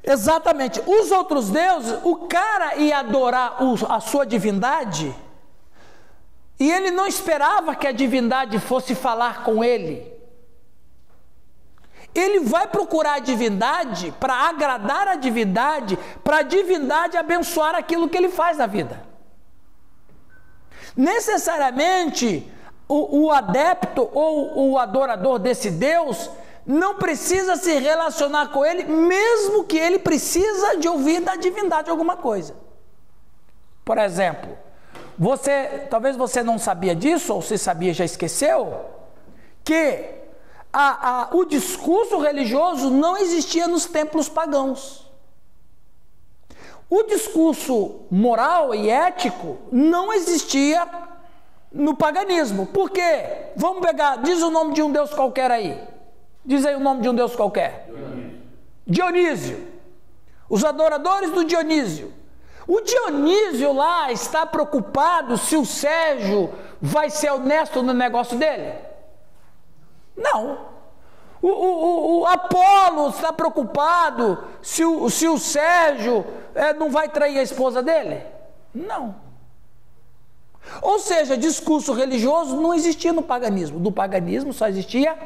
Exatamente. Os outros deuses, o cara ia adorar a sua divindade e ele não esperava que a divindade fosse falar com ele. Ele vai procurar a divindade para agradar a divindade, para a divindade abençoar aquilo que ele faz na vida. Necessariamente, o adepto ou o adorador desse Deus não precisa se relacionar com ele, mesmo que ele precisa de ouvir da divindade alguma coisa. Por exemplo, talvez você não sabia disso, ou se sabia já esqueceu, que o discurso religioso não existia nos templos pagãos. O discurso moral e ético não existia no paganismo. Por quê? Vamos pegar, diz o nome de um deus qualquer aí. Diz aí o nome de um deus qualquer. Dionísio. Os adoradores do Dionísio. O Dionísio lá está preocupado se o Sérgio vai ser honesto no negócio dele? Não. O Apolo está preocupado se o Sérgio não vai trair a esposa dele? Não. Ou seja, discurso religioso não existia no paganismo. No paganismo só existia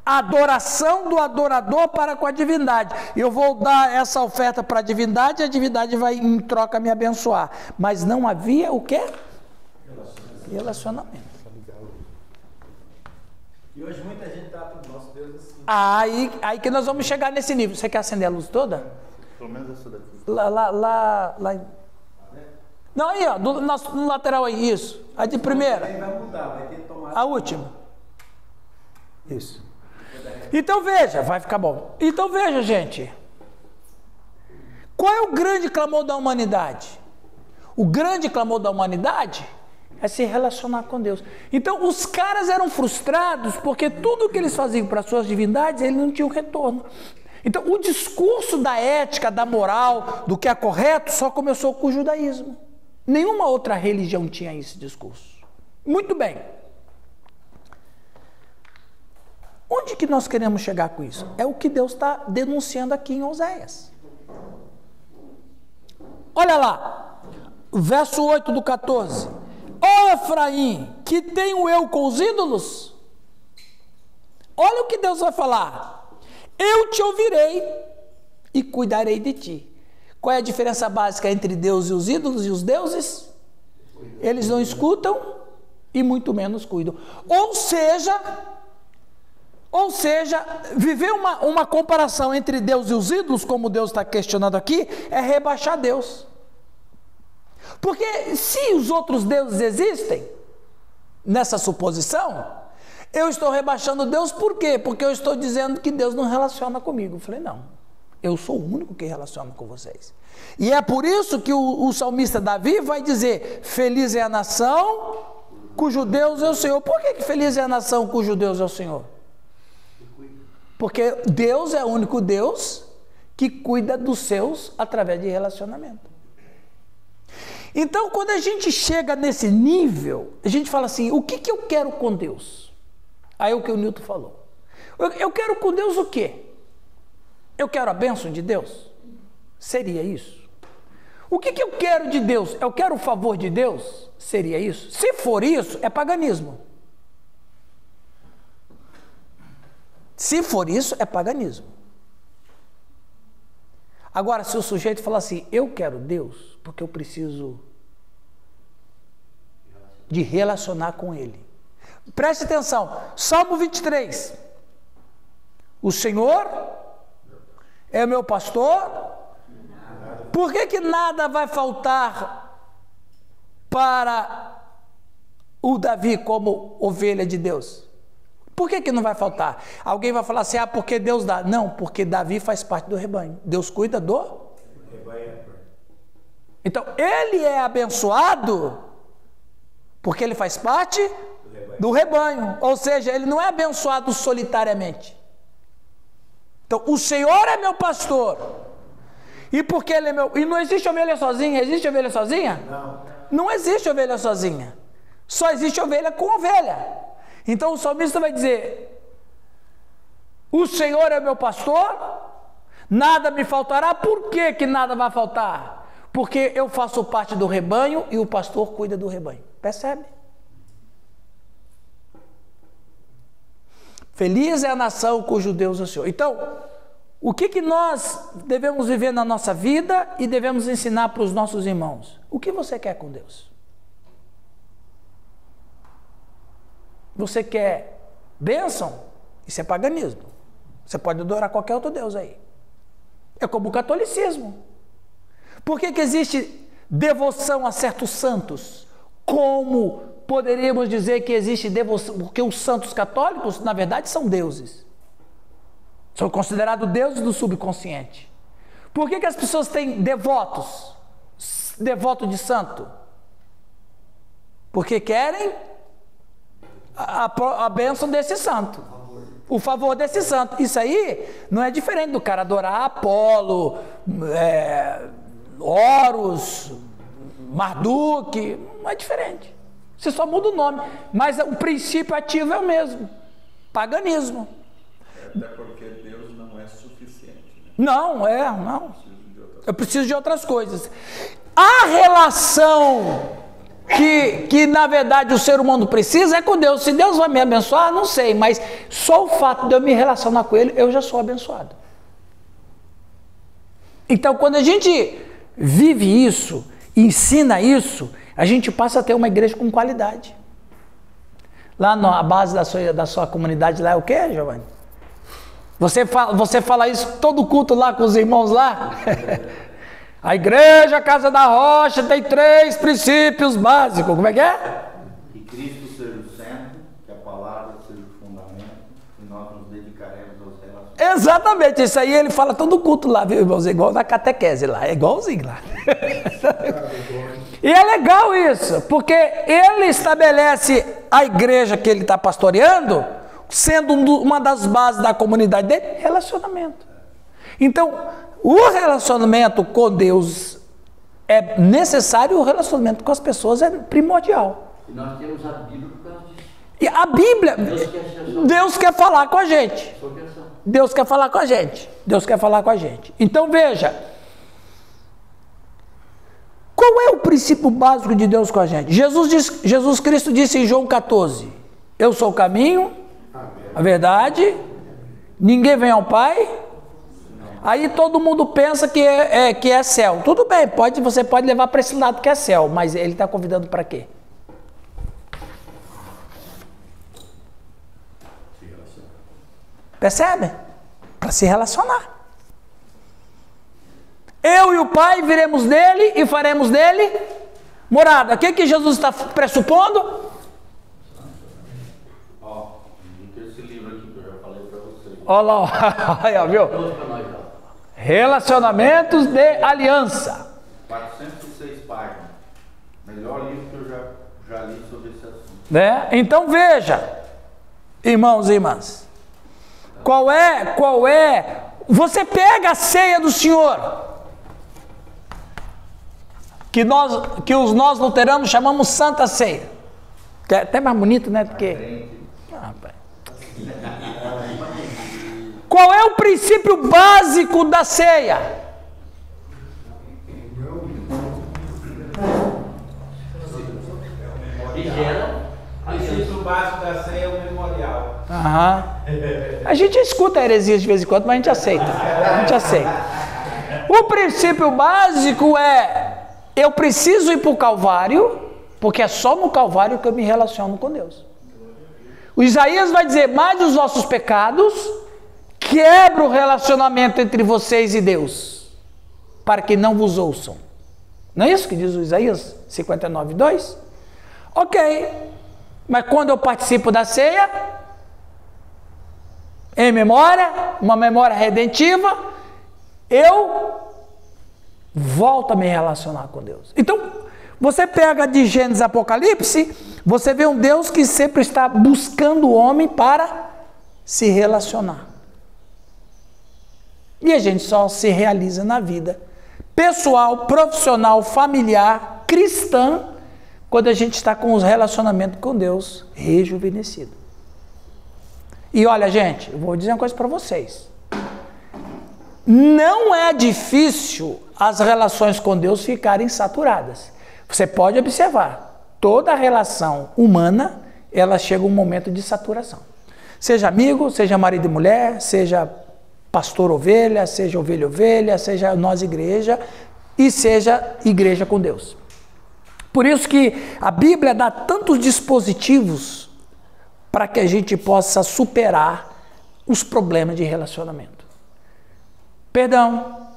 a adoração do adorador para com a divindade. Eu vou dar essa oferta para a divindade e a divindade vai em troca me abençoar. Mas não havia o quê? Relacionamento. E hoje muita gente está para o nosso Deus assim. Aí que nós vamos chegar nesse nível. Você quer acender a luz toda? Pelo menos essa daqui. Lá. Não, aí, ó, no lateral aí, isso. A de primeira. Aí vai mudar, vai ter que tomar. A última. Isso. Então veja, vai ficar bom. Então veja, gente. Qual é o grande clamor da humanidade? O grande clamor da humanidade é se relacionar com Deus. Então os caras eram frustrados porque tudo que eles faziam para suas divindades, eles não tinham retorno. Então o discurso da ética, da moral, do que é correto, só começou com o judaísmo. Nenhuma outra religião tinha esse discurso. Muito bem. Onde que nós queremos chegar com isso? É o que Deus está denunciando aqui em Oséias. Olha lá, verso 8 do 14. Ó Efraim, que tenho eu com os ídolos? Olha o que Deus vai falar. Eu te ouvirei e cuidarei de ti. Qual é a diferença básica entre Deus e os ídolos e os deuses? Eles não escutam e muito menos cuidam. Ou seja, viver uma comparação entre Deus e os ídolos, como Deus está questionando aqui, é rebaixar Deus. Porque se os outros deuses existem, nessa suposição, eu estou rebaixando Deus por quê? Porque eu estou dizendo que Deus não relaciona comigo. Eu falei, não, eu sou o único que relaciona com vocês. E é por isso que o salmista Davi vai dizer, feliz é a nação cujo Deus é o Senhor. Por que feliz é a nação cujo Deus é o Senhor? Porque Deus é o único Deus que cuida dos seus através de relacionamento. Então, quando a gente chega nesse nível, a gente fala assim, o que eu quero com Deus? Aí é o que o Newton falou. Eu quero com Deus o quê? Eu quero a bênção de Deus? Seria isso. O que eu quero de Deus? Eu quero o favor de Deus? Seria isso. Se for isso, é paganismo. Se for isso, é paganismo. Agora, se o sujeito falar assim, eu quero Deus porque eu preciso de relacionar com Ele. Preste atenção, Salmo 23. O Senhor é meu pastor. Por que nada vai faltar para o Davi como ovelha de Deus? Por que não vai faltar? Alguém vai falar assim, porque Deus dá. Não, porque Davi faz parte do rebanho. Deus cuida do rebanho. Então, ele é abençoado porque ele faz parte do rebanho. Ou seja, ele não é abençoado solitariamente. Então, o Senhor é meu pastor. E porque ele é meu... E não existe ovelha sozinha. Existe ovelha sozinha? Não. Não existe ovelha sozinha. Só existe ovelha com ovelha. Então o salmista vai dizer, o Senhor é meu pastor, Nada me faltará. Por que que nada vai faltar? Porque eu faço parte do rebanho e o pastor cuida do rebanho. Percebe? Feliz é a nação cujo Deus é o Senhor. Então, o que nós devemos viver na nossa vida e devemos ensinar para os nossos irmãos? O que você quer com Deus? Você quer bênção? Isso é paganismo. Você pode adorar qualquer outro Deus aí. É como o catolicismo. Por que existe devoção a certos santos? Como poderíamos dizer que existe devoção? Porque os santos católicos, na verdade, são deuses. São considerados deuses do subconsciente. Por que as pessoas têm devotos? Devoto de santo? Porque querem a bênção desse santo. O favor desse santo. Isso aí não é diferente do cara adorar Apolo, Horus, Marduk. Não é diferente. Você só muda o nome. Mas o princípio ativo é o mesmo. Paganismo. Até porque Deus não é suficiente. Né? Não. Eu preciso de outras coisas. A relação que na verdade o ser humano precisa é com Deus. Se Deus vai me abençoar, não sei, mas só o fato de eu me relacionar com Ele, eu já sou abençoado. Então, quando a gente vive isso, ensina isso, a gente passa a ter uma igreja com qualidade. Lá na base da sua comunidade lá é o quê, Giovanni? Você fala isso todo culto lá com os irmãos lá? A igreja Casa da Rocha tem 3 princípios básicos. Como é que é? Que Cristo seja o centro, que a palavra seja o fundamento, e nós nos dedicaremos aos relacionamentos. Exatamente, isso aí ele fala todo culto lá, viu, irmãos? Igual na catequese lá, é igualzinho lá. E é legal isso, porque ele estabelece a igreja que ele está pastoreando, sendo uma das bases da comunidade dele, relacionamento. Então, o relacionamento com Deus é necessário, o relacionamento com as pessoas é primordial. E nós temos a Bíblia por causa disso. E a Bíblia, Deus quer falar com a gente. Deus quer falar com a gente. Deus quer falar com a gente. Então veja, qual é o princípio básico de Deus com a gente? Jesus Cristo disse em João 14, eu sou o caminho, a verdade, ninguém vem ao Pai. Aí todo mundo pensa que é céu. Tudo bem, você pode levar para esse lado que é céu, mas ele está convidando para quê? Percebe? Para se relacionar. Eu e o Pai viremos dele e faremos dele morada. O que Jesus está pressupondo? Esse livro aqui que eu já falei para vocês. Olha lá, aí, viu? Relacionamentos de aliança. 406 páginas. Melhor livro que eu já li sobre esse assunto. Né? Então veja, irmãos e irmãs, qual é? Você pega a ceia do Senhor, que nós luteranos chamamos Santa Ceia, que é até mais bonito, né? Do que... rapaz. Qual é o princípio básico da ceia? O princípio básico da ceia é o memorial. A gente escuta heresias de vez em quando, mas a gente aceita. O princípio básico é: eu preciso ir para o Calvário, porque é só no Calvário que eu me relaciono com Deus. O Isaías vai dizer: mais os vossos pecados quebra o relacionamento entre vocês e Deus, para que não vos ouçam. Não é isso que diz o Isaías 59:2? Ok, mas quando eu participo da ceia, em memória, uma memória redentiva, eu volto a me relacionar com Deus. Então, você pega de Gênesis a Apocalipse, você vê um Deus que sempre está buscando o homem para se relacionar. E a gente só se realiza na vida pessoal, profissional, familiar, cristã, quando a gente está com os relacionamentos com Deus rejuvenescido. E olha, gente, eu vou dizer uma coisa para vocês. não é difícil as relações com Deus ficarem saturadas. Você pode observar, toda relação humana, ela chega a um momento de saturação. Seja amigo, seja marido e mulher, seja pastor ovelha, seja ovelha, seja nós igreja, e seja igreja com Deus. Por isso que a Bíblia dá tantos dispositivos para que a gente possa superar os problemas de relacionamento. Perdão,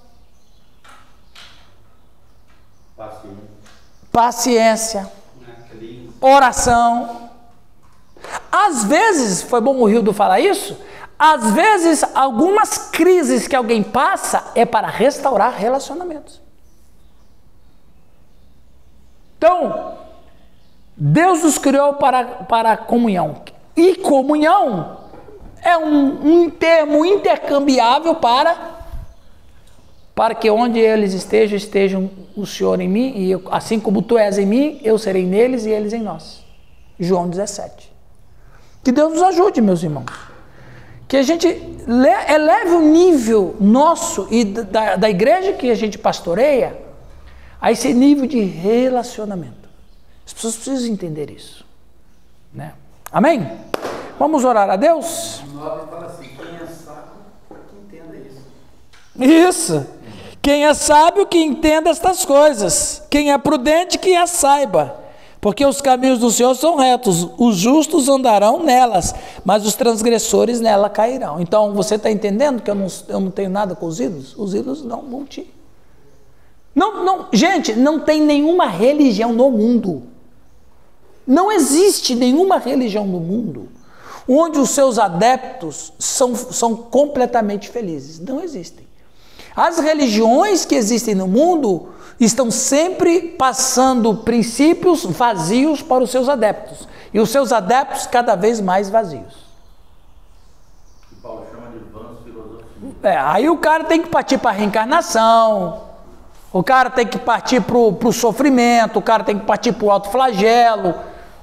paciência, oração. Às vezes, foi bom o Hildo falar isso, às vezes algumas crises que alguém passa é para restaurar relacionamentos. Então, Deus nos criou para a comunhão. E comunhão é um termo intercambiável para que onde eles estejam o Senhor em mim, e eu, assim como tu és em mim, eu serei neles e eles em nós. João 17. Que Deus nos ajude, meus irmãos. Que a gente eleve o nível nosso e da igreja que a gente pastoreia a esse nível de relacionamento. As pessoas precisam entender isso, né? Amém? Vamos orar a Deus? O 9 fala assim: quem é sábio, que entenda isso. Isso. Quem é sábio, que entenda estas coisas. Quem é prudente, que as saiba. Porque os caminhos do Senhor são retos. Os justos andarão nelas, mas os transgressores nela cairão. Então, você está entendendo que eu não tenho nada com os ídolos? Os ídolos não vão te... Não, gente, não tem nenhuma religião no mundo. Não existe nenhuma religião no mundo onde os seus adeptos são completamente felizes. Não existem. As religiões que existem no mundo estão sempre passando princípios vazios para os seus adeptos. E os seus adeptos cada vez mais vazios. O Paulo chama de vãs filosofias. Aí o cara tem que partir para a reencarnação. O cara tem que partir para o sofrimento, o cara tem que partir para o autoflagelo,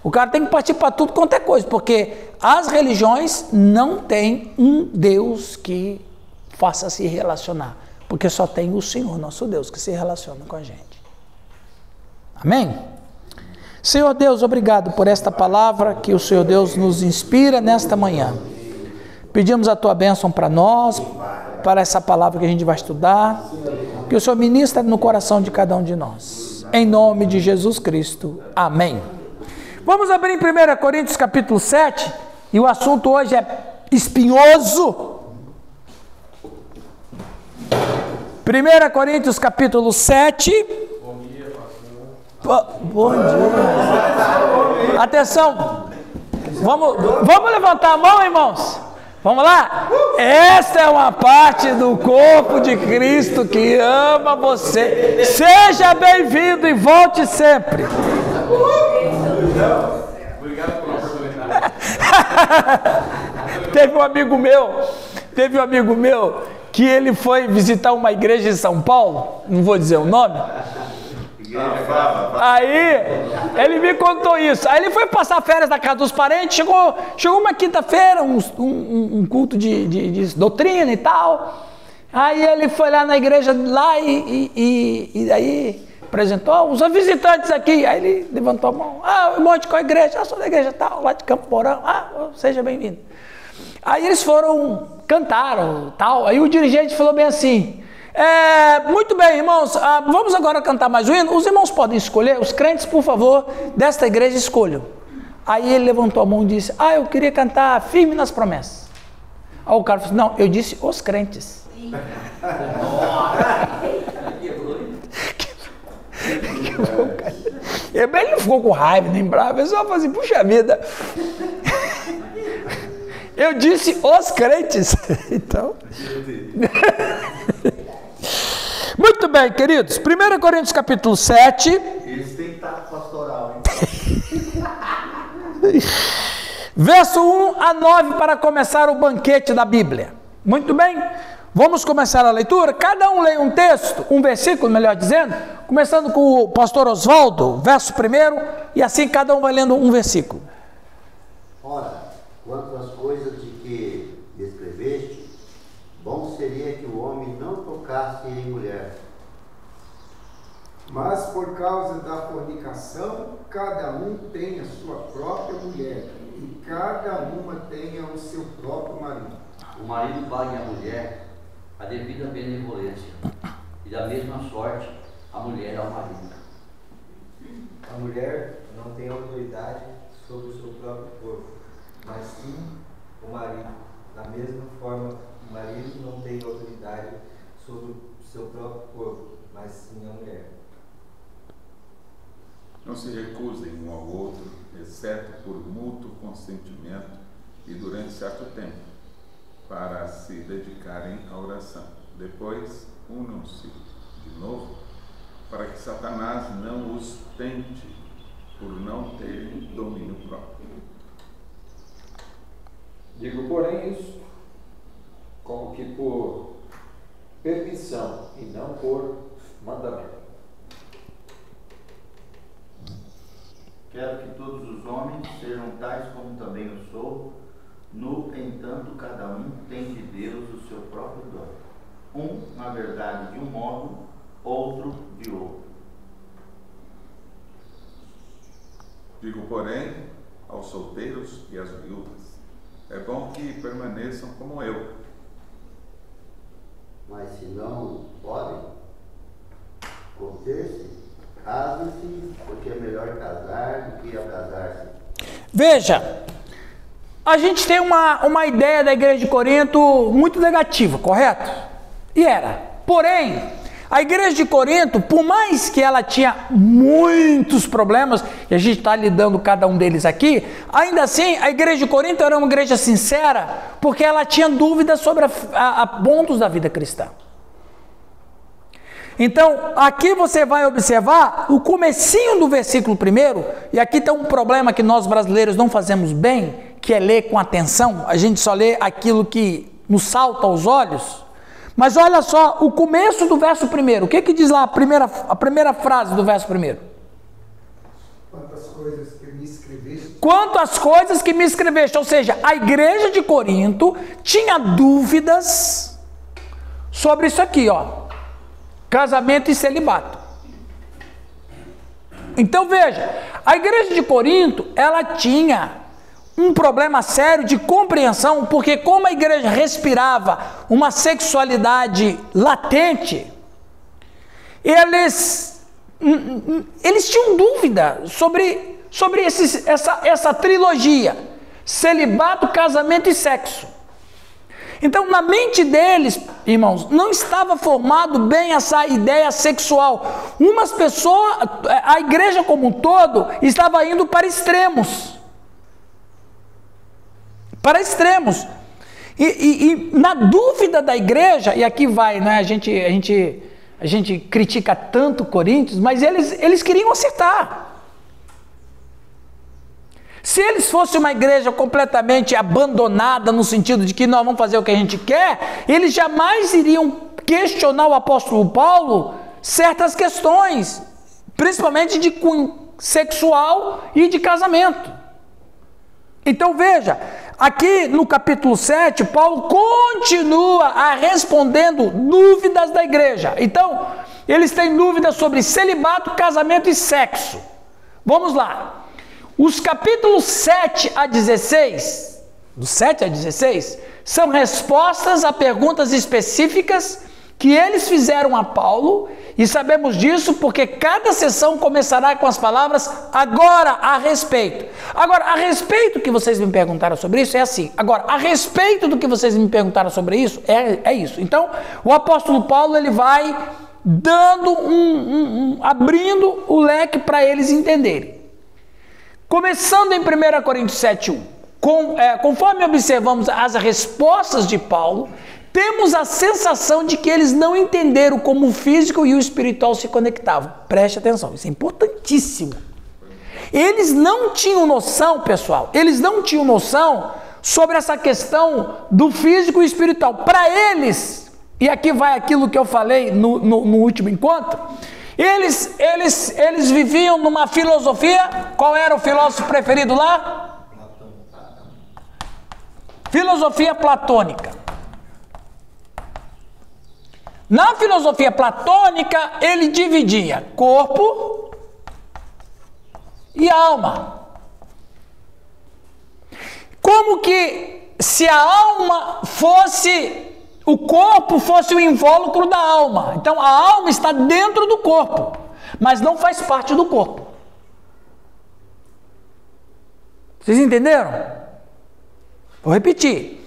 o cara tem que partir para tudo quanto é coisa, porque as religiões não têm um Deus que faça se relacionar, porque só tem o Senhor, nosso Deus, que se relaciona com a gente. Amém? Senhor Deus, obrigado por esta palavra que o Senhor Deus nos inspira nesta manhã. Pedimos a tua bênção para nós, para essa palavra que a gente vai estudar, que o Senhor ministre no coração de cada um de nós. Em nome de Jesus Cristo. Amém. Vamos abrir em 1 Coríntios capítulo 7, e o assunto hoje é espinhoso. 1 Coríntios capítulo 7. Bom dia, pastor. Bom dia. Atenção. Vamos levantar a mão, irmãos? Vamos lá? Esta é uma parte do corpo de Cristo que ama você. Seja bem-vindo e volte sempre. Obrigado pela oportunidade. Teve um amigo meu que ele foi visitar uma igreja em São Paulo, não vou dizer o nome. Aí ele me contou isso. Aí ele foi passar férias na casa dos parentes. Chegou uma quinta-feira, um culto de doutrina e tal. Aí ele foi lá na igreja lá e aí apresentou os visitantes aqui. Aí ele levantou a mão: irmão, de qual igreja? Sou da igreja tal, lá de Campo Mourão. Seja bem-vindo. Aí eles cantaram tal. Aí o dirigente falou bem assim: muito bem, irmãos, vamos agora cantar mais um hino. Os irmãos podem escolher, os crentes, por favor, desta igreja escolham. Aí ele levantou a mão e disse: eu queria cantar Firme nas Promessas. Aí o cara falou: não, eu disse os crentes. Ele não ficou com raiva, nem bravo, ele só falou assim: puxa vida, eu disse os crentes. Então... Muito bem, queridos. 1 Coríntios capítulo 7. Eles têm tato pastoral, hein? Verso 1 a 9 para começar o banquete da Bíblia. Muito bem. Vamos começar a leitura. Cada um lê um texto, um versículo, melhor dizendo, começando com o pastor Oswaldo, verso 1, e assim cada um vai lendo um versículo. Ora, quanto às coisas de que descreveste, bom seria que o homem não e mulher. Mas por causa da fornicação, cada um tem a sua própria mulher, e cada uma tenha o seu próprio marido. O marido pague à mulher a devida benevolência, e da mesma sorte a mulher ao marido. A mulher não tem autoridade sobre o seu próprio corpo, mas sim o marido. Da mesma forma, o marido não tem autoridade sobre o seu próprio corpo, mas sim a mulher. Não se recusem um ao outro, exceto por mútuo consentimento e durante certo tempo, para se dedicarem à oração. Depois, unam-se de novo, para que Satanás não os tente por não terem domínio próprio. Digo, porém, isso como que por permissão e não por mandamento. Quero que todos os homens sejam tais como também eu sou. No entanto, cada um tem de Deus o seu próprio dom. Um, na verdade, de um modo, outro de outro. Digo, porém, aos solteiros e às viúvas, é bom que permaneçam como eu. Mas se não podem conter-se, casem-se, porque é melhor casar do que casar-se. Veja, a gente tem uma ideia da igreja de Corinto muito negativa, correto? E era. Porém, a igreja de Corinto, por mais que ela tinha muitos problemas, e a gente está lidando cada um deles aqui, ainda assim, a igreja de Corinto era uma igreja sincera, porque ela tinha dúvidas sobre pontos da vida cristã. Então, aqui você vai observar o comecinho do versículo 1, e aqui tem um problema que nós brasileiros não fazemos bem, que é ler com atenção. A gente só lê aquilo que nos salta aos olhos. Mas olha só, o começo do verso 1, o que diz lá a primeira frase do verso 1? Quantas coisas que me escreveste. Quanto às coisas que me escreveste, ou seja, a igreja de Corinto tinha dúvidas sobre isso aqui, ó. Casamento e celibato. Então veja, a igreja de Corinto, ela tinha um problema sério de compreensão, porque como a igreja respirava uma sexualidade latente, eles tinham dúvida sobre essa trilogia: celibato, casamento e sexo. Então, na mente deles, irmãos, não estava formado bem essa ideia sexual. Umas pessoas, a igreja como um todo, estava indo para extremos. Para extremos. E na dúvida da igreja, e aqui vai, né, a gente critica tanto Coríntios, mas eles queriam acertar. Se eles fossem uma igreja completamente abandonada, no sentido de que nós vamos fazer o que a gente quer, eles jamais iriam questionar o apóstolo Paulo certas questões, principalmente de cunho sexual e de casamento. Então veja, aqui no capítulo 7, Paulo continua respondendo dúvidas da igreja. Então, eles têm dúvidas sobre celibato, casamento e sexo. Vamos lá. Os capítulos 7 a 16, do 7 a 16, são respostas a perguntas específicas que eles fizeram a Paulo, e sabemos disso porque cada sessão começará com as palavras agora a respeito. Agora, a respeito que vocês me perguntaram sobre isso é assim. Agora, a respeito do que vocês me perguntaram sobre isso é isso. Então, o apóstolo Paulo, ele vai dando abrindo o leque para eles entenderem. Começando em 1 Coríntios 7:1, conforme observamos as respostas de Paulo, temos a sensação de que eles não entenderam como o físico e o espiritual se conectavam. Preste atenção, isso é importantíssimo. Eles não tinham noção, pessoal, eles não tinham noção sobre essa questão do físico e espiritual. Para eles, e aqui vai aquilo que eu falei no último encontro, eles viviam numa filosofia. Qual era o filósofo preferido lá? Filosofia platônica. Na filosofia platônica, ele dividia corpo e alma. Como que se a alma fosse, o corpo fosse o invólucro da alma. Então a alma está dentro do corpo, mas não faz parte do corpo. Vocês entenderam? Vou repetir.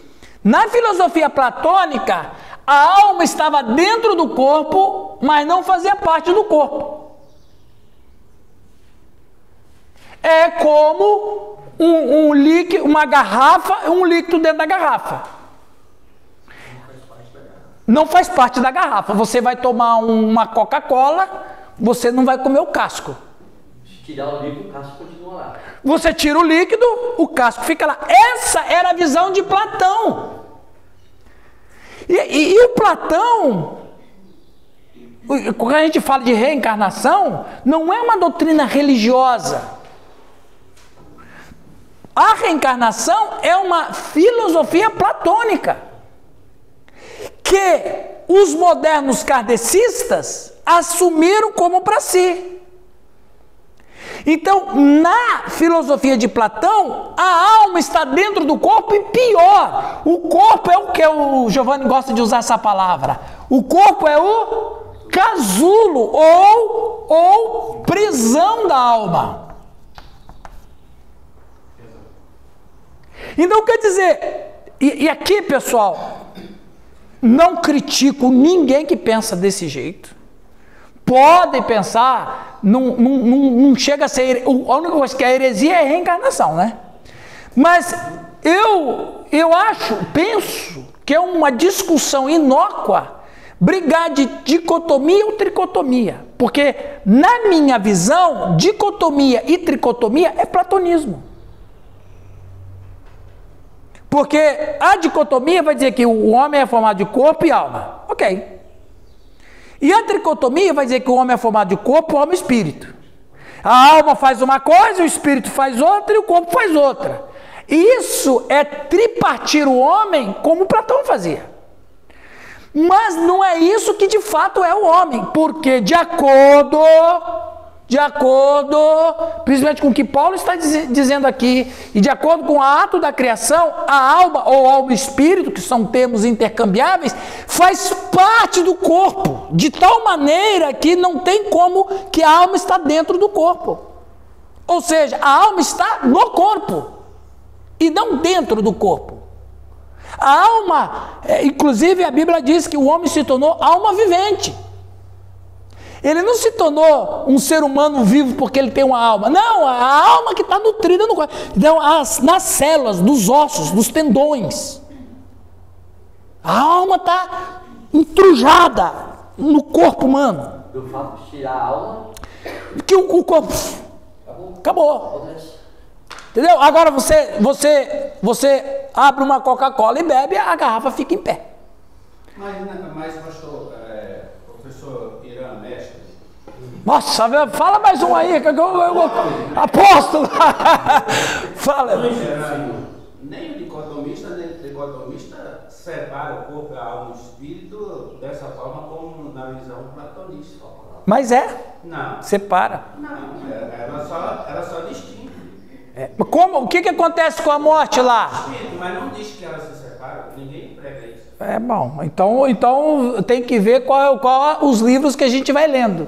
Na filosofia platônica, a alma estava dentro do corpo, mas não fazia parte do corpo. É como um líquido, uma garrafa, um líquido dentro da garrafa. Não faz parte da garrafa. Você vai tomar uma Coca-Cola, você não vai comer o casco. Se tirar o líquido, o casco continua lá. Você tira o líquido, o casco fica lá. Essa era a visão de Platão. E o Platão, quando a gente fala de reencarnação, não é uma doutrina religiosa. A reencarnação é uma filosofia platônica que os modernos kardecistas assumiram como para si. Então, na filosofia de Platão, a alma está dentro do corpo e pior, o corpo é o que o Giovanni gosta de usar essa palavra. O corpo é o casulo ou prisão da alma. Então, quer dizer, e aqui, pessoal, não critico ninguém que pensa desse jeito. Podem pensar, não chega a ser, a única coisa que é heresia é a reencarnação, né? Mas eu penso que é uma discussão inócua brigar de dicotomia ou tricotomia, porque na minha visão, dicotomia e tricotomia é platonismo. Porque a dicotomia vai dizer que o homem é formado de corpo e alma, ok. E a tricotomia vai dizer que o homem é formado de corpo, alma e espírito. A alma faz uma coisa, o espírito faz outra e o corpo faz outra. Isso é tripartir o homem como Platão fazia. Mas não é isso que de fato é o homem, porque de acordo, principalmente com o que Paulo está dizendo aqui, e de acordo com o ato da criação, a alma ou alma e espírito, que são termos intercambiáveis, faz parte do corpo, de tal maneira que não tem como que a alma está dentro do corpo. Ou seja, a alma está no corpo e não dentro do corpo. A alma, inclusive a Bíblia diz que o homem se tornou alma vivente. Ele não se tornou um ser humano vivo porque ele tem uma alma. Não, a alma que está nutrida no corpo. Então, nas células, dos ossos, dos tendões. A alma está entrujada no corpo humano. Do fato de tirar a alma, Que o corpo acabou. Entendeu? Agora você abre uma Coca-Cola e bebe, a garrafa fica em pé. Mas pastor, professor Irã, mestre. Nossa, fala mais um aí, que eu apóstolo. Fala. Nem o dicotomista, nem o tricotomista separa o corpo, a alma e o espírito dessa forma como na visão platonista. Mas Não. separa. Não, ela só distingue. Como? O que acontece com a morte lá? Espírito, mas não diz que ela se separa, ninguém prega isso. É bom, então tem que ver qual os livros que a gente vai lendo.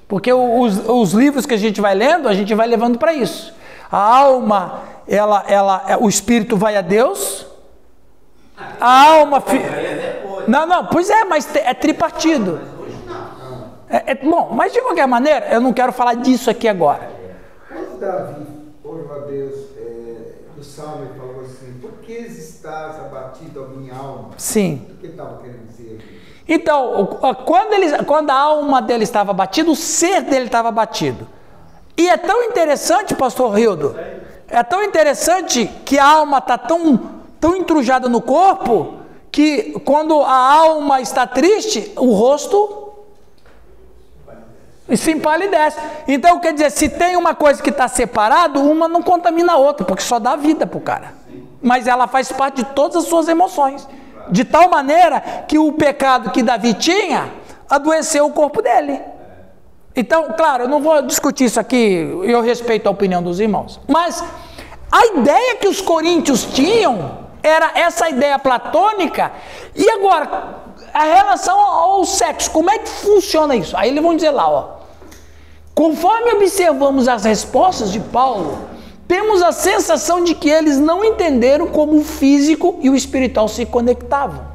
Porque os livros que a gente vai lendo, a gente vai levando para isso. A alma, o espírito vai a Deus. A alma... Não, pois é, mas é tripartido. Bom, mas de qualquer maneira, eu não quero falar disso aqui agora. Quando Davi orou a Deus do Salmo, ele falou assim: por que estás abatido a minha alma? Sim. O que estava querendo dizer aqui? Então, quando a alma dele estava abatida, o ser dele estava abatido. E é tão interessante, pastor Rildo, é tão interessante que a alma está tão entrujada no corpo, que quando a alma está triste, o rosto se empalidece. Então, quer dizer, se tem uma coisa que está separado, uma não contamina a outra, porque só dá vida para o cara. Mas ela faz parte de todas as suas emoções. De tal maneira que o pecado que Davi tinha adoeceu o corpo dele. Então, claro, eu não vou discutir isso aqui, eu respeito a opinião dos irmãos. Mas a ideia que os coríntios tinham era essa ideia platônica. E agora, a relação ao sexo, como é que funciona isso? Aí eles vão dizer lá, ó. Conforme observamos as respostas de Paulo, temos a sensação de que eles não entenderam como o físico e o espiritual se conectavam.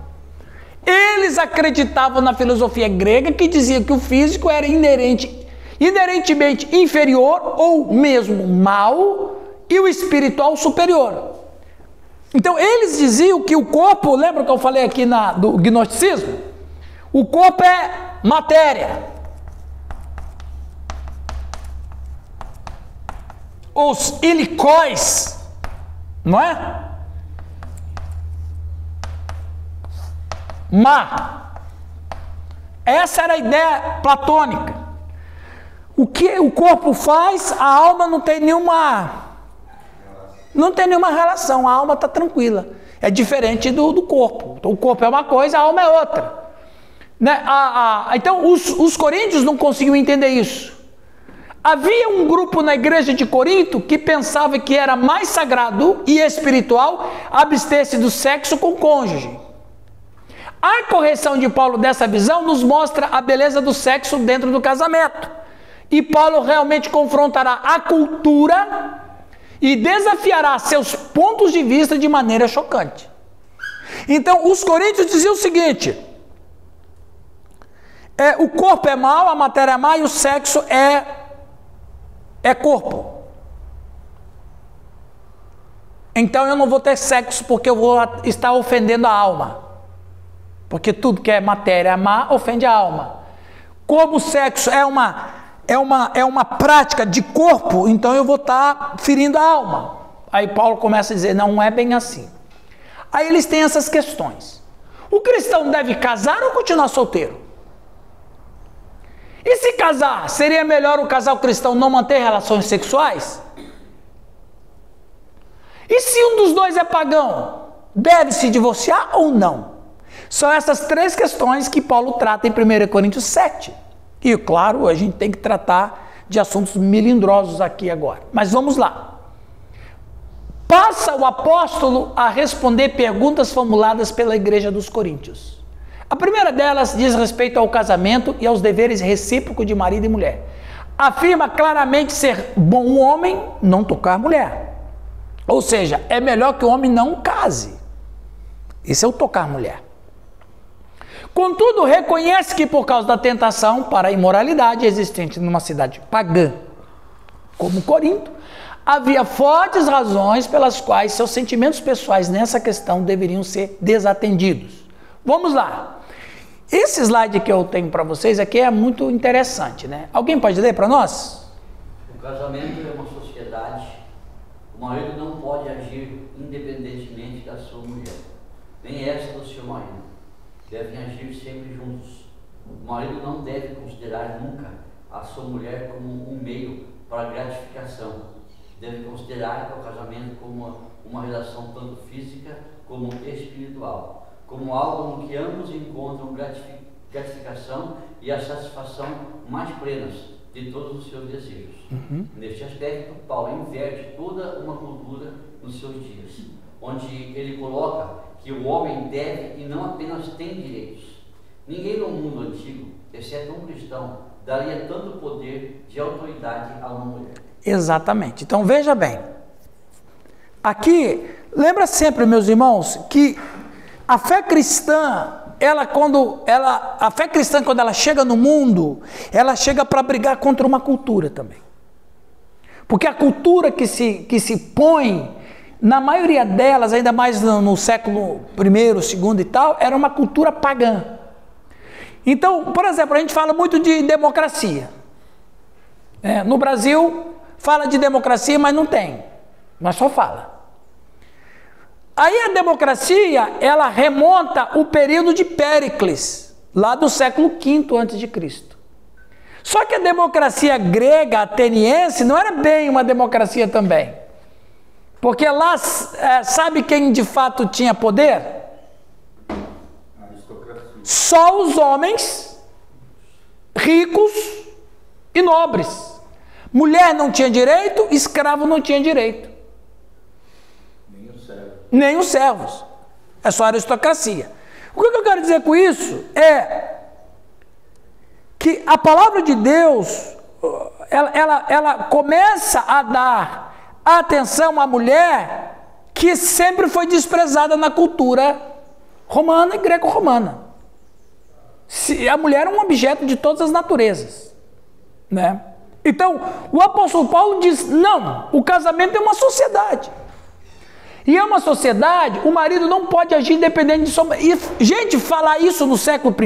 Eles acreditavam na filosofia grega que dizia que o físico era inerentemente inferior ou mesmo mau e o espiritual superior. Então eles diziam que o corpo, lembra que eu falei aqui do gnosticismo? O corpo é matéria. Os ilicóis, não é? Essa era a ideia platônica. O que o corpo faz, a alma não tem nenhuma relação, a alma está tranquila. É diferente do corpo. O corpo é uma coisa, a alma é outra. Né? Então os coríntios não conseguiam entender isso. Havia um grupo na igreja de Corinto que pensava que era mais sagrado e espiritual abster-se do sexo com o cônjuge. A correção de Paulo dessa visão nos mostra a beleza do sexo dentro do casamento. E Paulo realmente confrontará a cultura e desafiará seus pontos de vista de maneira chocante. Então, os coríntios diziam o seguinte: o corpo é mau, a matéria é má e o sexo é corpo. Então eu não vou ter sexo porque eu vou estar ofendendo a alma. Porque tudo que é matéria má ofende a alma. Como o sexo é uma prática de corpo, então eu vou estar ferindo a alma. Aí Paulo começa a dizer, não é bem assim. Aí eles têm essas questões. O cristão deve casar ou continuar solteiro? E se casar, seria melhor o casal cristão não manter relações sexuais? E se um dos dois é pagão, deve se divorciar ou não? São essas três questões que Paulo trata em 1 Coríntios 7. E, claro, a gente tem que tratar de assuntos melindrosos aqui agora. Mas vamos lá. Passa o apóstolo a responder perguntas formuladas pela igreja dos Coríntios. A primeira delas diz respeito ao casamento e aos deveres recíprocos de marido e mulher. Afirma claramente ser bom um homem não tocar mulher. Ou seja, é melhor que o homem não case. Isso é o tocar mulher. Contudo, reconhece que por causa da tentação para a imoralidade existente numa cidade pagã, como Corinto, havia fortes razões pelas quais seus sentimentos pessoais nessa questão deveriam ser desatendidos. Vamos lá. Esse slide que eu tenho para vocês aqui é muito interessante, né? Alguém pode ler para nós? O casamento é uma sociedade. O marido não pode agir independentemente da sua mulher, nem essa do seu marido. Devem agir sempre juntos. O marido não deve considerar nunca a sua mulher como um meio para gratificação. Deve considerar o casamento como uma relação tanto física como espiritual, como algo no que ambos encontram gratificação e a satisfação mais plenas de todos os seus desejos. Neste aspecto, Paulo inverte toda uma cultura nos seus dias, onde ele coloca que o homem deve e não apenas tem direitos. Ninguém no mundo antigo, exceto um cristão, daria tanto poder de autoridade a uma mulher. Exatamente. Então veja bem, aqui, lembra sempre, meus irmãos, que a fé cristã, quando ela chega no mundo, ela chega para brigar contra uma cultura também. Porque a cultura que se põe, na maioria delas, ainda mais no século I, II e tal, era uma cultura pagã. Então, por exemplo, a gente fala muito de democracia. No Brasil, fala de democracia, mas não tem. Mas só fala. Aí a democracia, ela remonta o período de Péricles, lá do século V a.C. Só que a democracia grega, ateniense, não era bem uma democracia também. Porque lá, sabe quem de fato tinha poder? só os homens ricos e nobres. Mulher não tinha direito, escravo não tinha direito. Nem os servos. É só aristocracia. O que eu quero dizer com isso é que a palavra de Deus, ela começa a dar atenção à mulher que sempre foi desprezada na cultura romana e greco-romana. A mulher é um objeto de todas as naturezas, né? Então, o apóstolo Paulo diz, não, o casamento é uma sociedade. E é uma sociedade, o marido não pode agir independente de sua... E, gente, falar isso no século I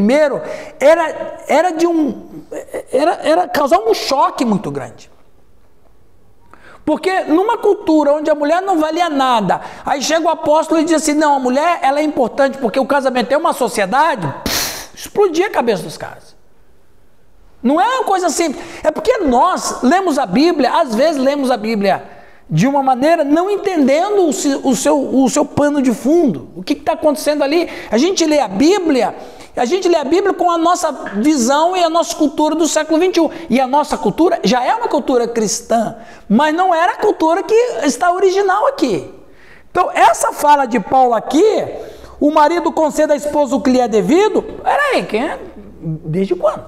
era causar um choque muito grande. Porque numa cultura onde a mulher não valia nada, aí chega o apóstolo e diz assim, não, a mulher ela é importante porque o casamento é uma sociedade, explodia a cabeça dos caras. Não é uma coisa simples, é porque nós lemos a Bíblia, às vezes lemos a Bíblia de uma maneira não entendendo o seu pano de fundo, o que está acontecendo ali. A gente lê a Bíblia com a nossa visão e a nossa cultura do século XXI. E a nossa cultura já é uma cultura cristã, mas não era a cultura que está original aqui. Então, essa fala de Paulo aqui, o marido conceda à esposa o que lhe é devido, peraí, desde quando?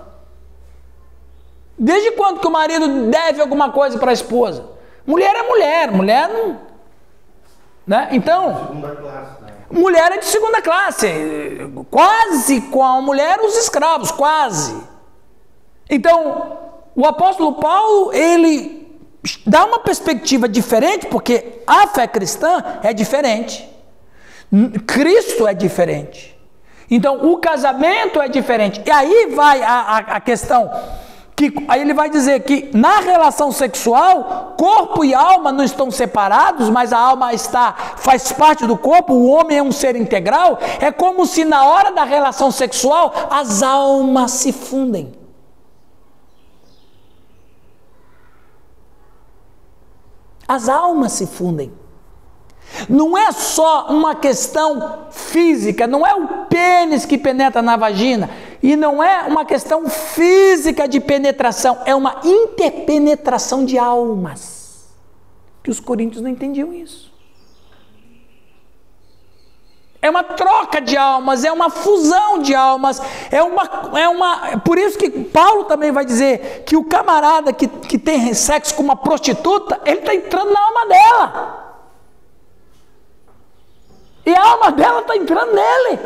Desde quando que o marido deve alguma coisa para a esposa? Mulher é mulher não... Né? Então, Segunda classe, né? Mulher é de segunda classe, quase com a mulher os escravos, quase. Então, o apóstolo Paulo, ele dá uma perspectiva diferente, porque a fé cristã é diferente, Cristo é diferente, então o casamento é diferente, e aí vai a questão, que aí ele vai dizer que na relação sexual, corpo e alma não estão separados, mas a alma faz parte do corpo, o homem é um ser integral, é como se na hora da relação sexual as almas se fundem. As almas se fundem. Não é só uma questão física, não é o pênis que penetra na vagina, e não é uma questão física de penetração, é uma interpenetração de almas. Que os coríntios não entendiam isso. É uma troca de almas, é uma fusão de almas, por isso que Paulo também vai dizer que o camarada que tem sexo com uma prostituta, ele está entrando na alma dela. E a alma dela está entrando nele.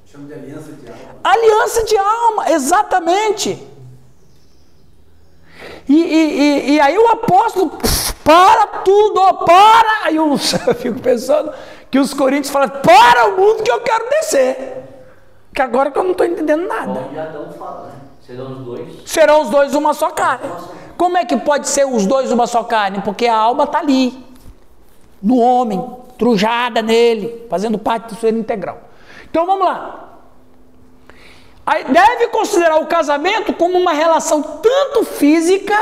Chama de aliança de alma. Aliança de alma, exatamente. E aí o apóstolo, para tudo, para. Aí eu fico pensando que os coríntios falam, para o mundo que eu quero descer. Que agora que eu não estou entendendo nada. Bom, já Adão fala, né? Serão os dois. Serão os dois uma só carne. Como é que pode ser os dois uma só carne? Porque a alma está ali. No homem, trujada nele, fazendo parte do ser integral. Então vamos lá. Aí deve considerar o casamento como uma relação tanto física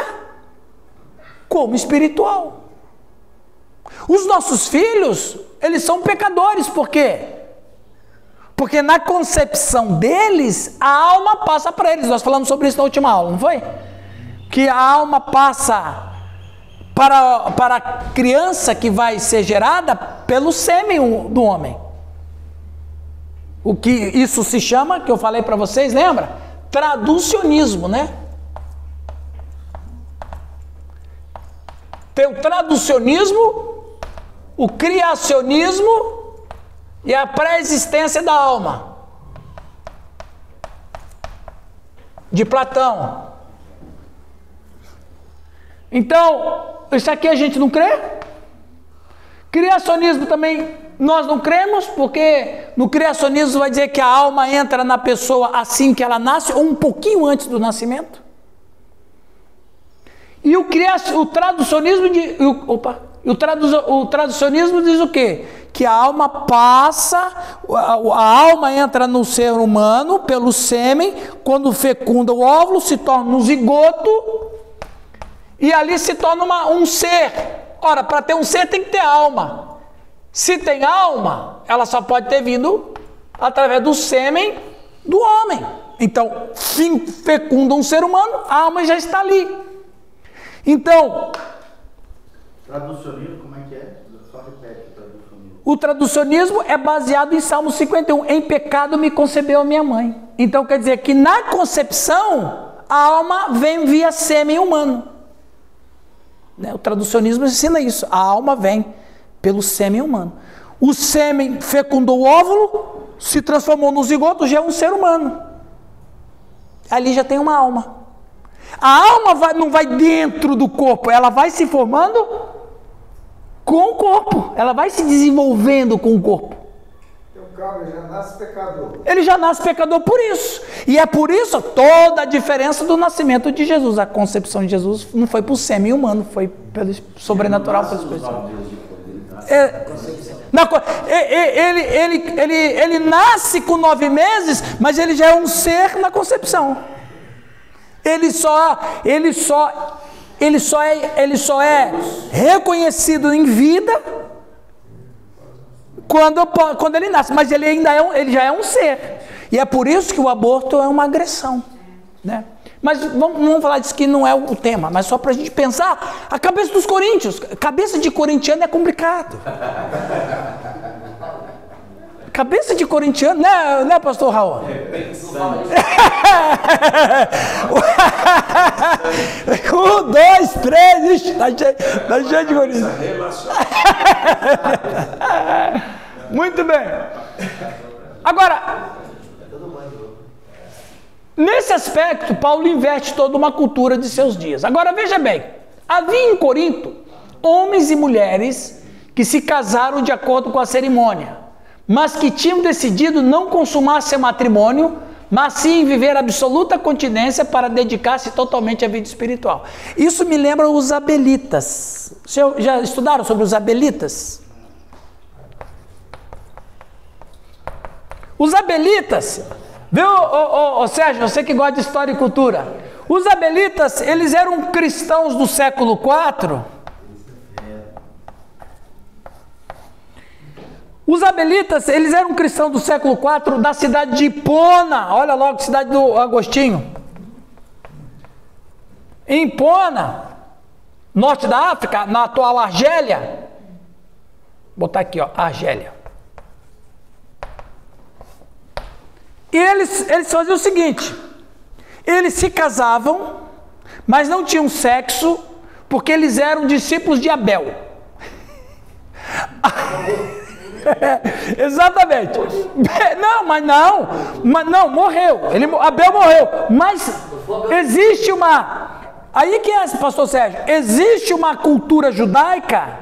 como espiritual. Os nossos filhos, eles são pecadores, por quê? Porque na concepção deles, a alma passa para eles. Nós falamos sobre isso na última aula, não foi? Que a alma passa para a criança que vai ser gerada pelo sêmen do homem. O que isso se chama, que eu falei para vocês, lembra? Traducionismo, né? Tem o traducionismo, o criacionismo e a pré-existência da alma. De Platão. Então, isso aqui a gente não crê. Criacionismo também nós não cremos, porque no criacionismo vai dizer que a alma entra na pessoa assim que ela nasce, ou um pouquinho antes do nascimento. E o traducionismo diz o quê? Que a alma passa, a alma entra no ser humano pelo sêmen, quando fecunda o óvulo, se torna um zigoto, e ali se torna um ser. Ora, para ter um ser tem que ter alma. Se tem alma, ela só pode ter vindo através do sêmen do homem. Então, fecunda um ser humano, a alma já está ali. Então, traducionismo, como é que é? Só repete o traducionismo. O traducionismo é baseado em Salmo 51. Em pecado me concebeu a minha mãe. Então quer dizer que na concepção, a alma vem via sêmen humano. O traducionismo ensina isso. A alma vem pelo sêmen humano. O sêmen fecundou o óvulo, se transformou no zigoto, já é um ser humano. Ali já tem uma alma. A alma não vai dentro do corpo, ela vai se formando com o corpo. Ela vai se desenvolvendo com o corpo. Então o cabra já nasce pecador. Ele já nasce pecador por isso. E é por isso toda a diferença do nascimento de Jesus. A concepção de Jesus não foi por sêmen humano, foi pelo sobrenatural. Ele nasce com 9 meses, mas ele já é um ser na concepção. Ele só é reconhecido em vida quando ele nasce, mas ele já é um ser. E é por isso que o aborto é uma agressão, né? Mas vamos falar disso, que não é o tema, mas só para a gente pensar a cabeça dos coríntios. Cabeça de corintiano é complicado. Cabeça de corintiano, né, pastor Raul? 1, 2, 3, tá cheio de corintiano. Muito bem. Agora, nesse aspecto, Paulo inverte toda uma cultura de seus dias. Agora, veja bem, havia em Corinto homens e mulheres que se casaram de acordo com a cerimônia, mas que tinham decidido não consumar seu matrimônio, mas sim viver absoluta continência para dedicar-se totalmente à vida espiritual. Isso me lembra os abelitas. Vocês já estudaram sobre os abelitas? Os abelitas, viu, Sérgio, você que gosta de história e cultura, os abelitas, eles eram cristãos do século IV. Os abelitas, eles eram cristãos do século IV da cidade de Hipona. Olha logo, cidade do Agostinho. Em Hipona, norte da África, na atual Argélia. Vou botar aqui, ó, Argélia. E eles faziam o seguinte: eles se casavam, mas não tinham sexo, porque eles eram discípulos de Abel. Exatamente. Não, morreu. Abel morreu. Mas existe uma... Aí que é, pastor Sérgio, existe uma cultura judaica,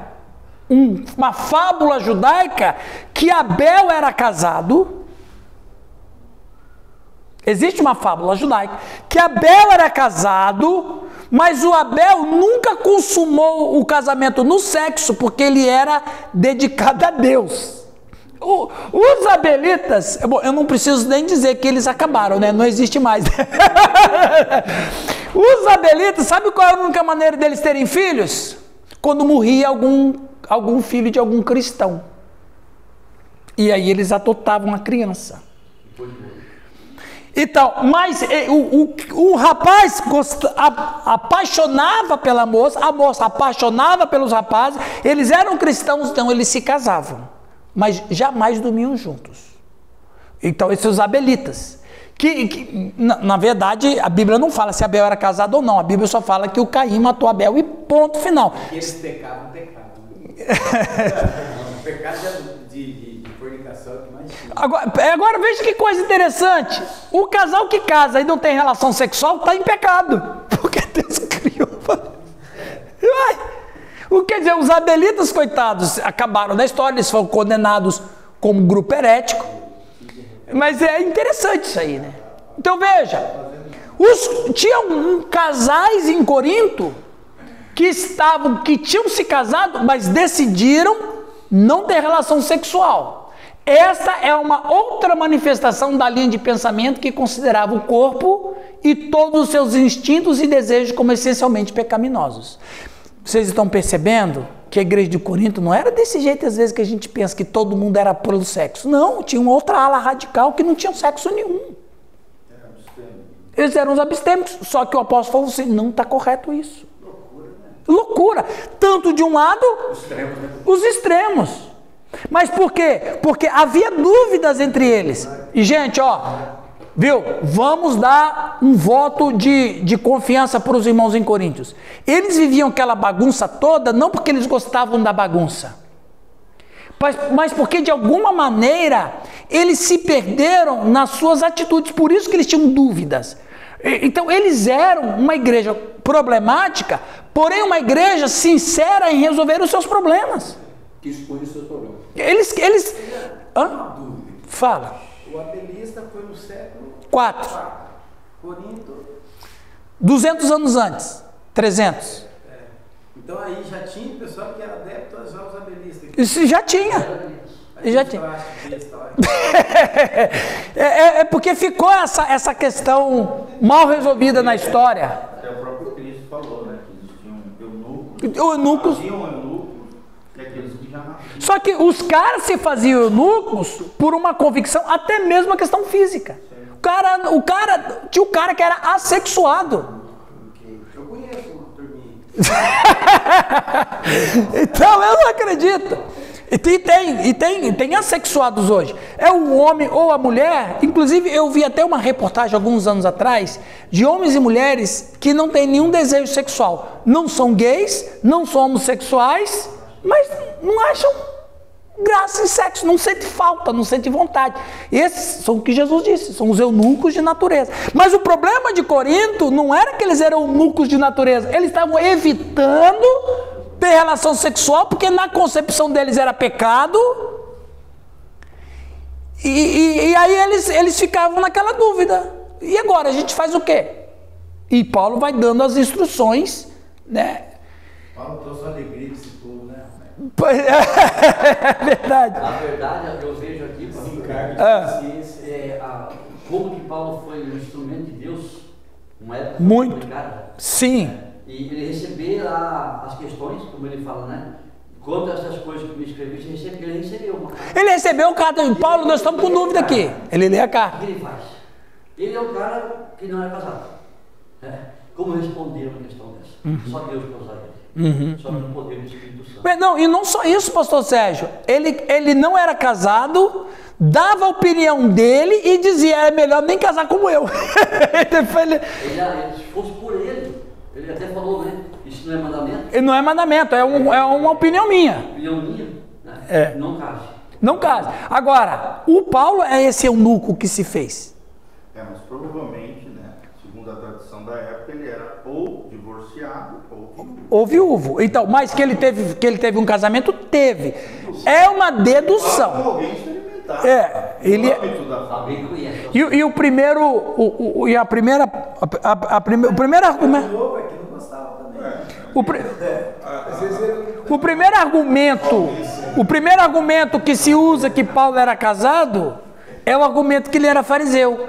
uma fábula judaica, que Abel era casado. Existe uma fábula judaica que Abel era casado, mas o Abel nunca consumou o casamento no sexo, porque ele era dedicado a Deus. Os abelitas, eu não preciso nem dizer que eles acabaram, né? Não existe mais. Os abelitas, sabe qual é a única maneira deles terem filhos? Quando morria algum filho de algum cristão. E aí eles adotavam a criança. Então, mas o rapaz apaixonava pela moça, a moça apaixonava pelos rapazes, eles eram cristãos, então eles se casavam, mas jamais dormiam juntos. Então, esses são os abelitas, que na verdade, a Bíblia não fala se Abel era casado ou não, a Bíblia só fala que o Caim matou Abel e ponto final. Porque eles pecavam. O pecado de fornicação é o que mais tinha. Agora veja que coisa interessante. O casal que casa e não tem relação sexual está em pecado. Porque Deus criou. Quer dizer, os abelitas, coitados, acabaram na história, eles foram condenados como grupo herético. Mas é interessante isso aí, né? Então veja, tinham casais em Corinto que tinham se casado, mas decidiram não ter relação sexual. Esta é uma outra manifestação da linha de pensamento que considerava o corpo e todos os seus instintos e desejos como essencialmente pecaminosos. Vocês estão percebendo que a igreja de Corinto não era desse jeito, às vezes, que a gente pensa que todo mundo era pelo sexo. Não, tinha uma outra ala radical que não tinha sexo nenhum. Eles eram os abstêmios, só que o apóstolo falou assim, não está correto isso. Loucura. Tanto de um lado, os extremos. Mas por quê? Porque havia dúvidas entre eles. E, gente, viu? Vamos dar um voto de confiança para os irmãos em Coríntios. Eles viviam aquela bagunça toda, não porque eles gostavam da bagunça, mas porque de alguma maneira eles se perderam nas suas atitudes, por isso que eles tinham dúvidas. Então eles eram uma igreja problemática, porém uma igreja sincera em resolver os seus problemas. Que expõe os seus problemas. Eles fala. O abelista foi no século 4. Corinto. 200 anos antes. 300. Então aí já tinha pessoal que era adepto aos abelistas. Isso já tinha. Já tinha. Porque ficou essa questão mal resolvida na história. Até o próprio Cristo falou, né? Que existiam eunucos. E aqueles que já nasciam. Só que os caras se faziam eunucos por uma convicção, até mesmo a questão física. Tinha o cara que era assexuado. Eu conheço uma turminha. Então eu não acredito. E tem assexuados hoje. É o homem ou a mulher. Inclusive eu vi até uma reportagem alguns anos atrás de homens e mulheres que não têm nenhum desejo sexual. Não são gays, não são homossexuais, mas não acham graça em sexo, não sente falta, não sente vontade. Esses são o que Jesus disse, são os eunucos de natureza. Mas o problema de Corinto não era que eles eram eunucos de natureza, eles estavam evitando ter relação sexual, porque na concepção deles era pecado, e aí eles ficavam naquela dúvida. E agora, a gente faz o quê? E Paulo vai dando as instruções, né? Paulo trouxe alegria desse povo, né? É verdade. Na verdade, eu vejo aqui, como que Paulo foi um instrumento de Deus, uma época muito complicada. Sim. E ele recebeu as questões, como ele fala, né? Quanto a essas coisas que me escreviste, ele recebeu uma carta. Ele recebeu carta. Paulo, nós estamos com dúvida aqui. Ele lê a carta. O que ele faz? Ele é um cara que não é casado. Como responder uma questão dessa? Só Deus pode usar ele. Só no poder do Espírito Santo. Não, e não só isso, pastor Sérgio. Ele não era casado, dava a opinião dele e dizia, é melhor nem casar como eu. Se fosse por ele até falou, né? Isso não é mandamento? Não é mandamento, é uma opinião minha. Opinião minha, né? Não case. Não case. Agora, o Paulo é esse eunuco que se fez. Mas provavelmente, né? Segundo a tradição da época, ele era ou divorciado ou viúvo. Então, mas que ele teve um casamento, teve. É uma dedução. alguém experimentar. E o primeiro, o primeiro argumento. O primeiro argumento que se usa que Paulo era casado é o argumento que ele era fariseu.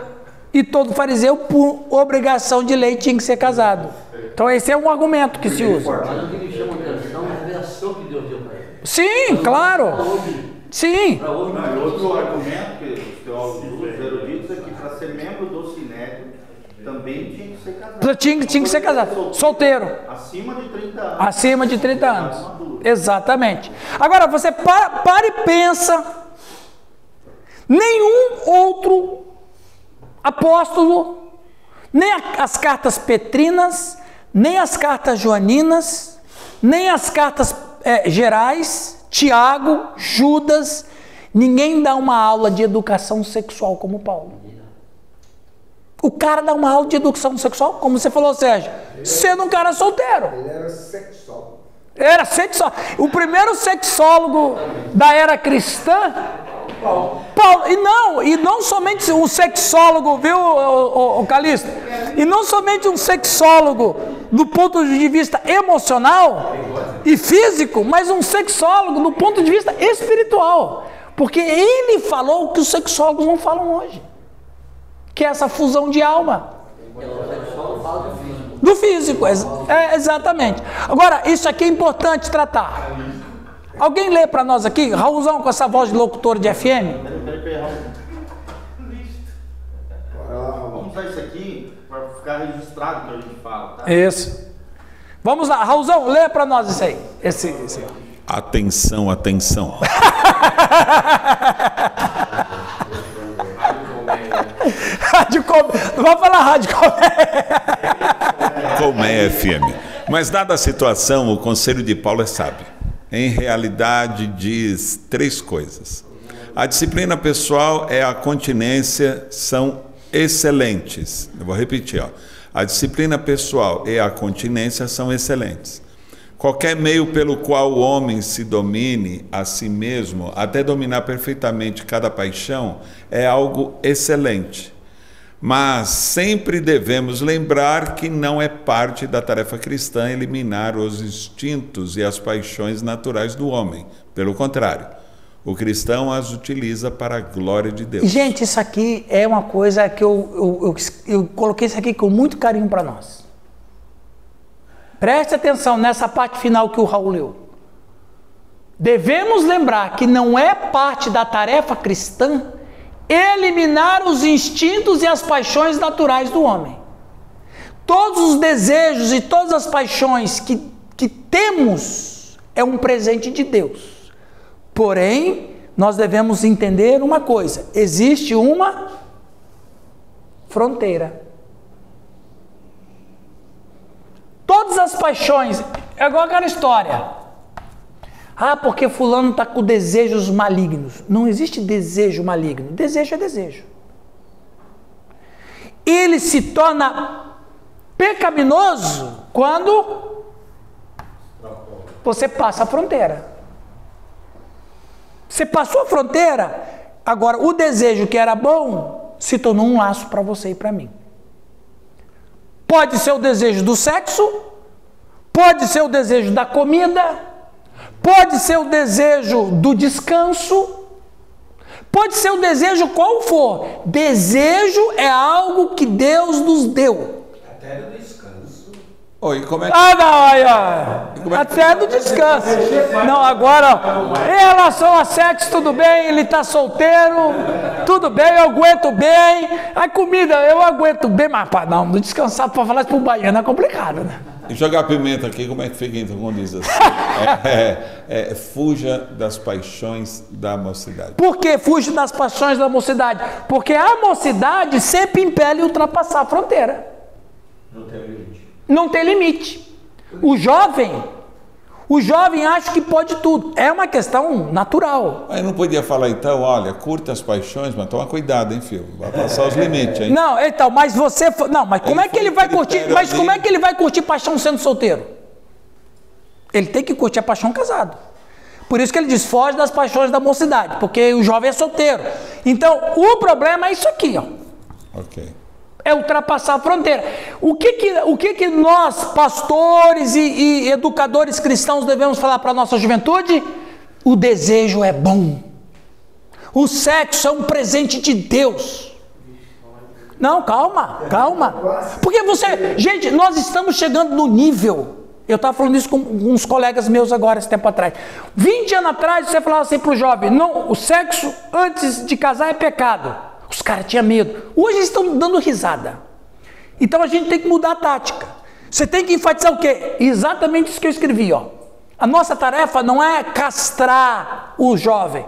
E todo fariseu, por obrigação de lei, tinha que ser casado. Então esse é um argumento que se usa. Mas o que me chama a atenção é a revelação que Deus deu para ele. Sim, claro. Sim. Outro argumento que os teólogos eruditos é que para ser membro do Sinédrio também tinha que ser casado. Tinha que ser casado. Solteiro. Acima de 30 anos. Acima de 30 anos. Exatamente. Agora, você para e pensa. Nenhum outro apóstolo, nem as cartas petrinas, nem as cartas joaninas, nem as cartas gerais, Tiago, Judas, ninguém dá uma aula de educação sexual como Paulo. O cara dá uma aula de educação sexual, como você falou, Sérgio, sendo um cara solteiro. Ele era sexólogo. Era sexólogo. O primeiro sexólogo da era cristã, Paulo. E não somente um sexólogo, viu, o Calixto? E não somente um sexólogo do ponto de vista emocional e físico, mas um sexólogo do ponto de vista espiritual. Porque ele falou o que os sexólogos não falam hoje, que é essa fusão de alma. Do físico, exatamente. Agora, isso aqui é importante tratar. Alguém lê para nós aqui? Raulzão com essa voz de locutor de FM? Peraí, Raul. Vamos usar isso aqui para ficar registrado o que a gente fala, tá? Isso. Vamos lá, Raulzão, lê para nós isso aí. Esse. Atenção, atenção. Rádio Colmeia. Vamos falar Rádio Colmeia. Colmeia FM. Mas dada a situação, o conselho de Paulo é sábio. Em realidade diz 3 coisas. A disciplina pessoal e a continência são excelentes. Eu vou repetir, ó. A disciplina pessoal e a continência são excelentes. Qualquer meio pelo qual o homem se domine a si mesmo, até dominar perfeitamente cada paixão, é algo excelente. Mas sempre devemos lembrar que não é parte da tarefa cristã eliminar os instintos e as paixões naturais do homem. Pelo contrário, o cristão as utiliza para a glória de Deus. Gente, isso aqui é uma coisa que eu coloquei isso aqui com muito carinho para nós. Preste atenção nessa parte final que o Raul leu. Devemos lembrar que não é parte da tarefa cristã eliminar os instintos e as paixões naturais do homem. Todos os desejos e todas as paixões que temos é um presente de Deus. Porém, nós devemos entender uma coisa: existe uma fronteira. Todas as paixões, é igual aquela história. Ah, porque fulano está com desejos malignos. Não existe desejo maligno. Desejo é desejo. Ele se torna pecaminoso quando você passa a fronteira. Você passou a fronteira, agora o desejo que era bom se tornou um laço para você e para mim. Pode ser o desejo do sexo, pode ser o desejo da comida, pode ser o desejo do descanso, pode ser o desejo qual for. Desejo é algo que Deus nos deu. Até do descanso. Oi, como é que... Ah, não, aí, ó. Até do descanso. Não, agora, em relação a sexo, tudo bem, ele está solteiro, tudo bem, eu aguento bem. A comida, eu aguento bem, mas não, descansar para falar isso pro baiano é complicado, né? E jogar pimenta aqui, como é que fica então, quando diz assim? Fuja das paixões da mocidade. Por que fuja das paixões da mocidade? Porque a mocidade sempre impele ultrapassar a fronteira. Não tem limite. Não tem limite. O jovem acha que pode tudo. É uma questão natural. Aí não podia falar então, olha, curta as paixões, mas toma cuidado, hein, filho? Vai passar os limites, hein? Não, então, mas você... Não, mas como é que ele vai curtir... Mas como é que ele vai curtir paixão sendo solteiro? Ele tem que curtir a paixão casado. Por isso que ele diz, foge das paixões da mocidade, porque o jovem é solteiro. Então, o problema é isso aqui, ó. Ok. É ultrapassar a fronteira. O que nós, pastores e educadores cristãos, devemos falar para a nossa juventude? O desejo é bom. O sexo é um presente de Deus. Não, calma. Porque gente, nós estamos chegando no nível. Eu estava falando isso com uns colegas meus agora, esse tempo atrás. 20 anos atrás, você falava assim para o jovem, não, o sexo antes de casar é pecado. Os caras tinham medo. Hoje eles estão dando risada. Então a gente tem que mudar a tática. Você tem que enfatizar o quê? Exatamente isso que eu escrevi, ó. A nossa tarefa não é castrar o jovem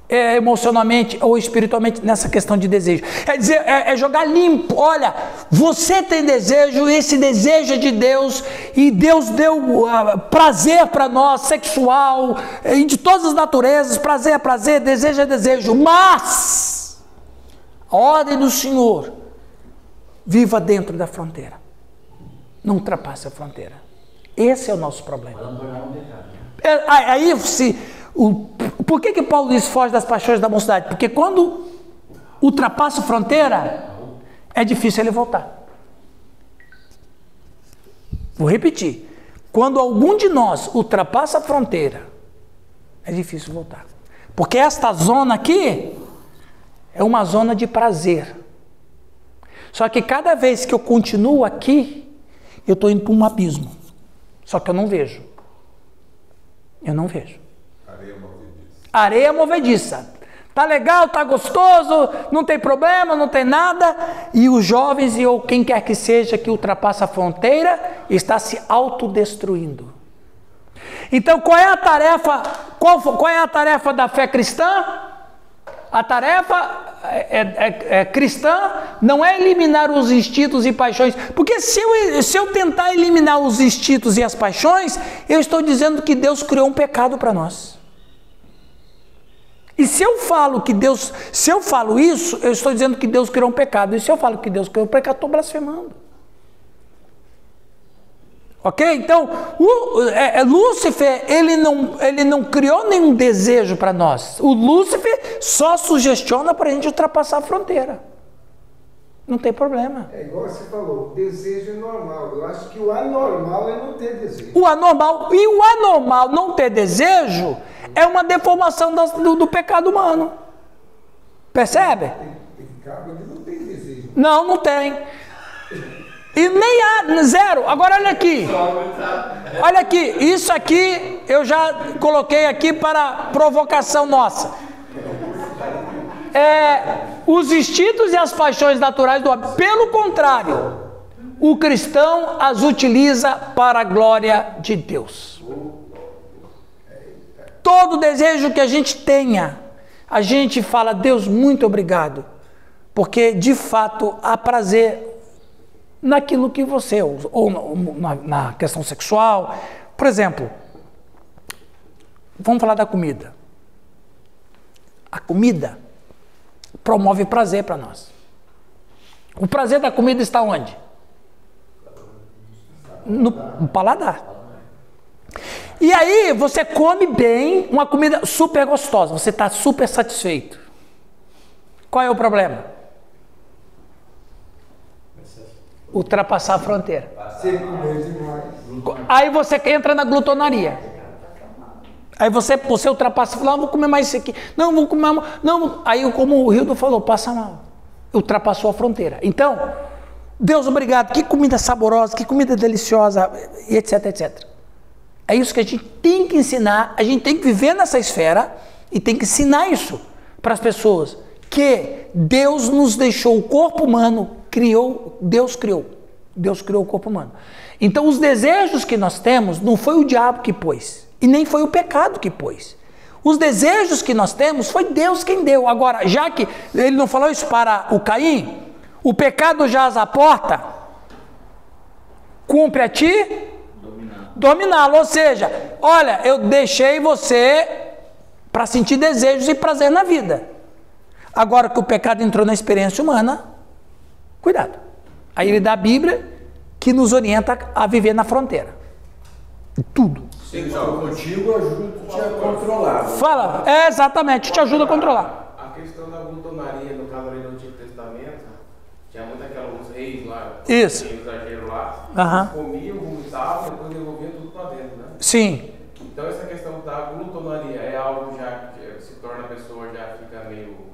emocionalmente ou espiritualmente nessa questão de desejo. É dizer, é jogar limpo. Olha, você tem desejo, esse desejo é de Deus, e Deus deu prazer para nós, sexual, e de todas as naturezas, prazer é prazer, desejo é desejo, mas a ordem do Senhor, viva dentro da fronteira, não ultrapasse a fronteira. Esse é o nosso problema. Aí, por que Paulo diz foge das paixões da mocidade? Porque quando ultrapassa a fronteira, é difícil ele voltar. Vou repetir. Quando algum de nós ultrapassa a fronteira, é difícil voltar. Porque esta zona aqui é uma zona de prazer. Só que cada vez que eu continuo aqui, eu estou indo para um abismo. Só que eu não vejo. Eu não vejo. Areia movediça. Areia movediça. Tá legal, tá gostoso, não tem problema, não tem nada. E os jovens ou quem quer que seja que ultrapassa a fronteira está se autodestruindo. Então qual é a tarefa? Qual é a tarefa da fé cristã? A tarefa cristã não é eliminar os instintos e paixões, porque se eu tentar eliminar os instintos e as paixões, eu estou dizendo que Deus criou um pecado para nós. E se eu falo isso, eu estou dizendo que Deus criou um pecado. E se eu falo que Deus criou um pecado, estou blasfemando. Ok? Então, Lúcifer, ele não criou nenhum desejo para nós. O Lúcifer só sugestiona para a gente ultrapassar a fronteira. Não tem problema. É igual você falou, o desejo é normal. Eu acho que o anormal é não ter desejo. O anormal não ter desejo é uma deformação do pecado humano. Percebe? Pecado, ele não tem desejo. Não tem. E nem há, zero. Agora olha aqui. Olha aqui, isso aqui eu já coloquei aqui para provocação nossa. Os instintos e as paixões naturais do homem. Pelo contrário, o cristão as utiliza para a glória de Deus. Todo desejo que a gente tenha, a gente fala, Deus, muito obrigado. Porque de fato há prazer naquilo que você, ou na questão sexual. Por exemplo, vamos falar da comida. A comida promove prazer para nós. O prazer da comida está onde? No paladar. E aí você come bem, uma comida super gostosa, você está super satisfeito. Qual é o problema? Ultrapassar a fronteira. Aí você entra na glutonaria. Aí você ultrapassa, fala, vou comer mais isso aqui. Não, vou comer mais. Não. Aí, como o Rildo falou, passa mal. Ultrapassou a fronteira. Então, Deus, obrigado. Que comida saborosa, que comida deliciosa, e etc, etc. É isso que a gente tem que ensinar. A gente tem que viver nessa esfera e tem que ensinar isso para as pessoas. Que Deus nos deixou o corpo humano, Deus criou o corpo humano. Então os desejos que nós temos, não foi o diabo que pôs, e nem foi o pecado que pôs. Os desejos que nós temos, foi Deus quem deu. Agora, já que ele não falou isso para o Caim, o pecado jaz à porta, cumpre a ti dominá-lo. Ou seja, olha, eu deixei você para sentir desejos e prazer na vida. Agora que o pecado entrou na experiência humana, cuidado. Aí ele dá a Bíblia que nos orienta a viver na fronteira. Tudo. Sim, contigo ajuda-te a controlar. Fala, exatamente, te ajuda a controlar. A questão da glutonaria, no caso ali no Antigo Testamento, tinha muito aqueles reis lá, isso. Tinha exagero lá, Uhum. comiam, vomitavam, depois devolviam tudo para dentro, né? Sim. Então essa questão da glutonaria é algo já que se torna a pessoa já fica meio...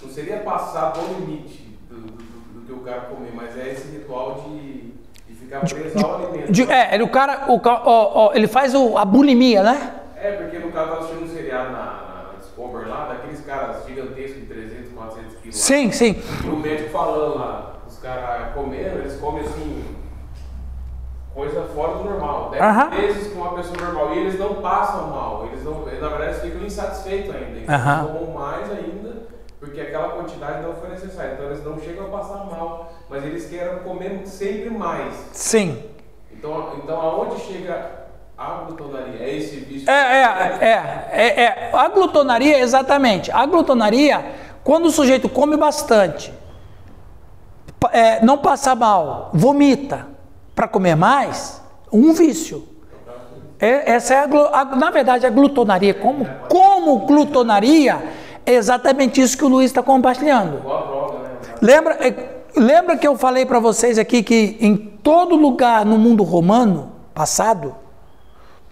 Não seria passar do limite do que o cara comer, mas é esse ritual de ficar preso ao alimento. Ele faz a bulimia, né? Porque no caso eu assisti um seriado na Discovery lá, daqueles caras gigantescos de 300, 400 quilos. Sim, sim. E o médico falando lá, os caras comendo, eles comem assim, coisa fora do normal. 10 vezes com uma pessoa normal. E eles não passam mal, na verdade eles ficam insatisfeitos ainda. Então eles comem mais ainda, porque aquela quantidade não foi necessária. Então eles não chegam a passar mal, mas eles querem comer sempre mais. Sim. Então aonde chega a glutonaria? É esse vício? A glutonaria, exatamente. A glutonaria, quando o sujeito come bastante, não passa mal, vomita para comer mais, um vício. Essa é na verdade, a glutonaria. Como glutonaria, é exatamente isso que o Luiz está compartilhando. Lembra que eu falei para vocês aqui que em todo lugar no mundo romano passado,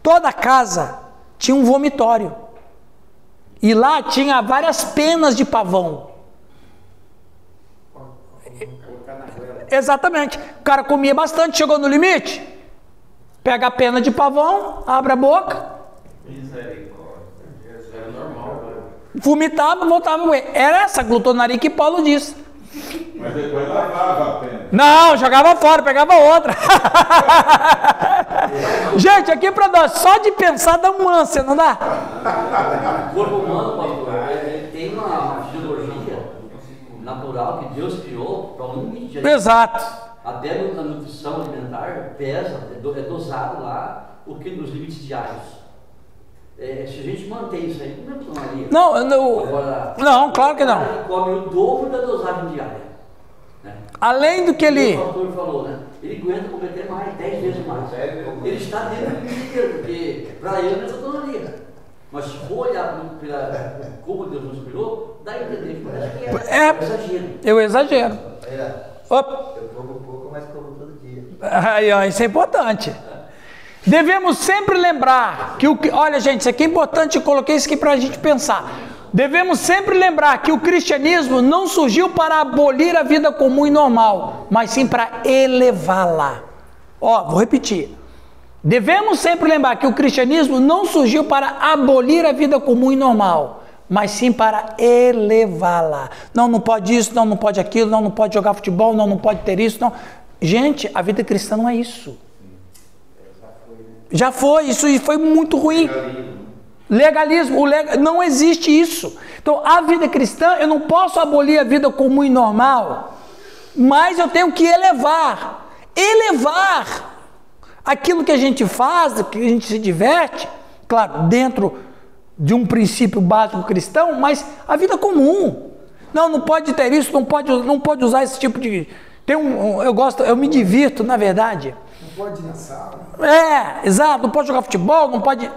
toda casa tinha um vomitório. E lá tinha várias penas de pavão. Exatamente. O cara comia bastante, chegou no limite, pega a pena de pavão, abre a boca, vomitava, voltava a comer. Era essa glutonaria que Paulo disse. Mas depois lavava a pena. Não, jogava fora, pegava outra. Gente, aqui para nós, só de pensar dá uma ânsia, não dá? O corpo humano, pastor, ele tem uma fisiologia natural que Deus criou para um limite. Exato. Até na nutrição alimentar pesa, é dosado lá o que nos limites diários. Se a gente mantém isso aí, não é tomaria. Não, claro que não. Ele come o dobro da dosagem diária. Né? Além do que ele... O pastor falou, né? Ele aguenta comer até mais, 10 vezes mais. Ele está dentro do limite dele, porque para ele não é tomaria. Mas se for olhar como Deus nos criou, dá a entender que parece que é exagero. Eu exagero. Eu como pouco, mas como todo dia. Aí, ó, isso é importante. Devemos sempre lembrar que olha, gente, isso aqui é importante, eu coloquei isso aqui para a gente pensar. Devemos sempre lembrar que o cristianismo não surgiu para abolir a vida comum e normal, mas sim para elevá-la. Ó, vou repetir. Devemos sempre lembrar que o cristianismo não surgiu para abolir a vida comum e normal, mas sim para elevá-la. Não pode isso, não pode aquilo, não pode jogar futebol, não pode ter isso, não. Gente, a vida cristã não é isso. Já foi, isso foi muito ruim. Legalismo, não existe isso. Então, a vida cristã, eu não posso abolir a vida comum e normal, mas eu tenho que elevar aquilo que a gente faz, que a gente se diverte, claro, dentro de um princípio básico cristão, mas a vida comum. Não pode ter isso, não pode usar esse tipo de... eu me divirto, na verdade. Não pode ir na sala. Exato, não pode jogar futebol, não pode...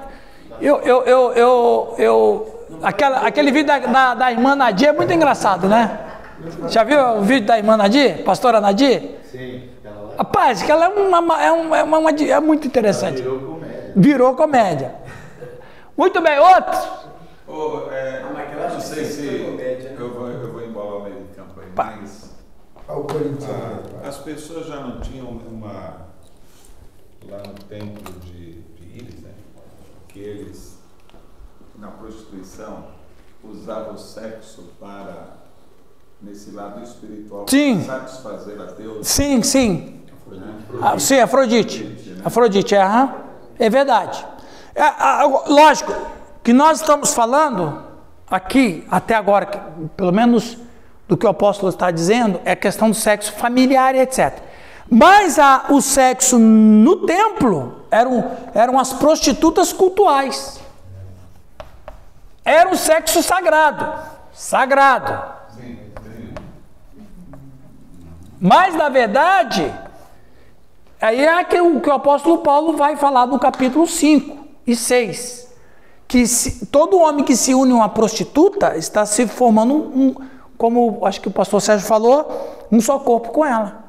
Aquele vídeo da irmã Nadir é muito engraçado, né? Já viu o vídeo da irmã Nadir? Pastora Nadir? Sim. Rapaz, que ela é muito interessante. Virou comédia. Muito bem, outro? Não sei se eu vou embolar o meio de campo aí, mas as pessoas já não tinham lá no templo de Íris, né? Que eles, na prostituição, usavam o sexo para, nesse lado espiritual, satisfazer a Deus. Sim. Sim, Afrodite. Né? Afrodite, é verdade. Lógico que nós estamos falando aqui, até agora, pelo menos do que o apóstolo está dizendo, é a questão do sexo familiar e etc. Mas o sexo no templo eram as prostitutas cultuais. Era um sexo sagrado. Mas, na verdade, aí é o que o apóstolo Paulo vai falar no capítulo 5 e 6. Que todo homem que se une a uma prostituta está se formando como acho que o pastor Sérgio falou, um só corpo com ela.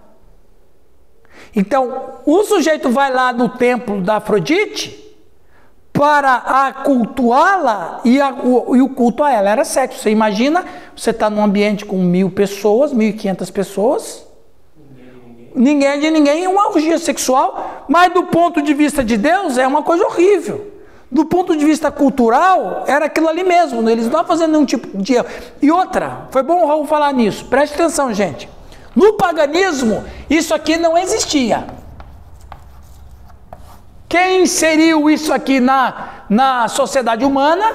Então, o sujeito vai lá no templo da Afrodite para cultuá-la e o culto a ela era sexo. Você imagina, você está num ambiente com 1.000 pessoas, 1.500 pessoas, ninguém de ninguém, é uma orgia sexual, mas do ponto de vista de Deus é uma coisa horrível. Do ponto de vista cultural, era aquilo ali mesmo, eles não estavam fazendo nenhum tipo de erro. E outra, foi bom o Raul falar nisso, preste atenção, gente. No paganismo, isso aqui não existia. Quem inseriu isso aqui na sociedade humana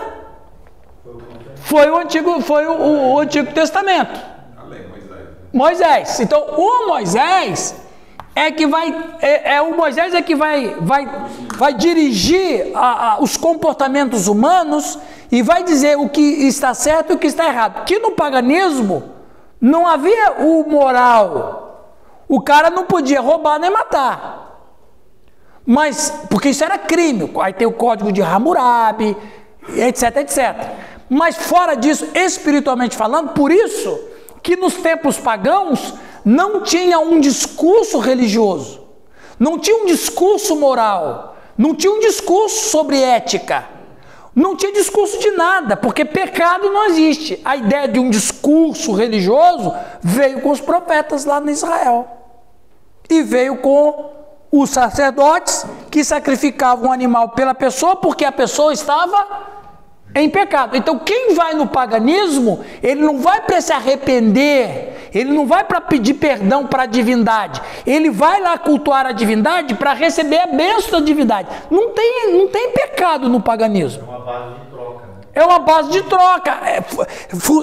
foi o Antigo Testamento. Moisés. Então, o Moisés é que vai dirigir os comportamentos humanos e vai dizer o que está certo e o que está errado. Que no paganismo não havia o moral. O cara não podia roubar nem matar. Mas, porque isso era crime. Aí tem o código de Hammurabi, etc, etc. Mas fora disso, espiritualmente falando, por isso que nos templos pagãos não tinha um discurso religioso, não tinha um discurso moral, não tinha um discurso sobre ética, não tinha discurso de nada, porque pecado não existe. A ideia de um discurso religioso veio com os profetas lá no Israel e veio com os sacerdotes que sacrificavam um animal pela pessoa porque a pessoa estava em pecado. Então quem vai no paganismo, ele não vai para se arrepender, ele não vai para pedir perdão para a divindade, ele vai lá cultuar a divindade para receber a bênção da divindade. Não tem pecado no paganismo. É uma base de troca. É uma base de troca,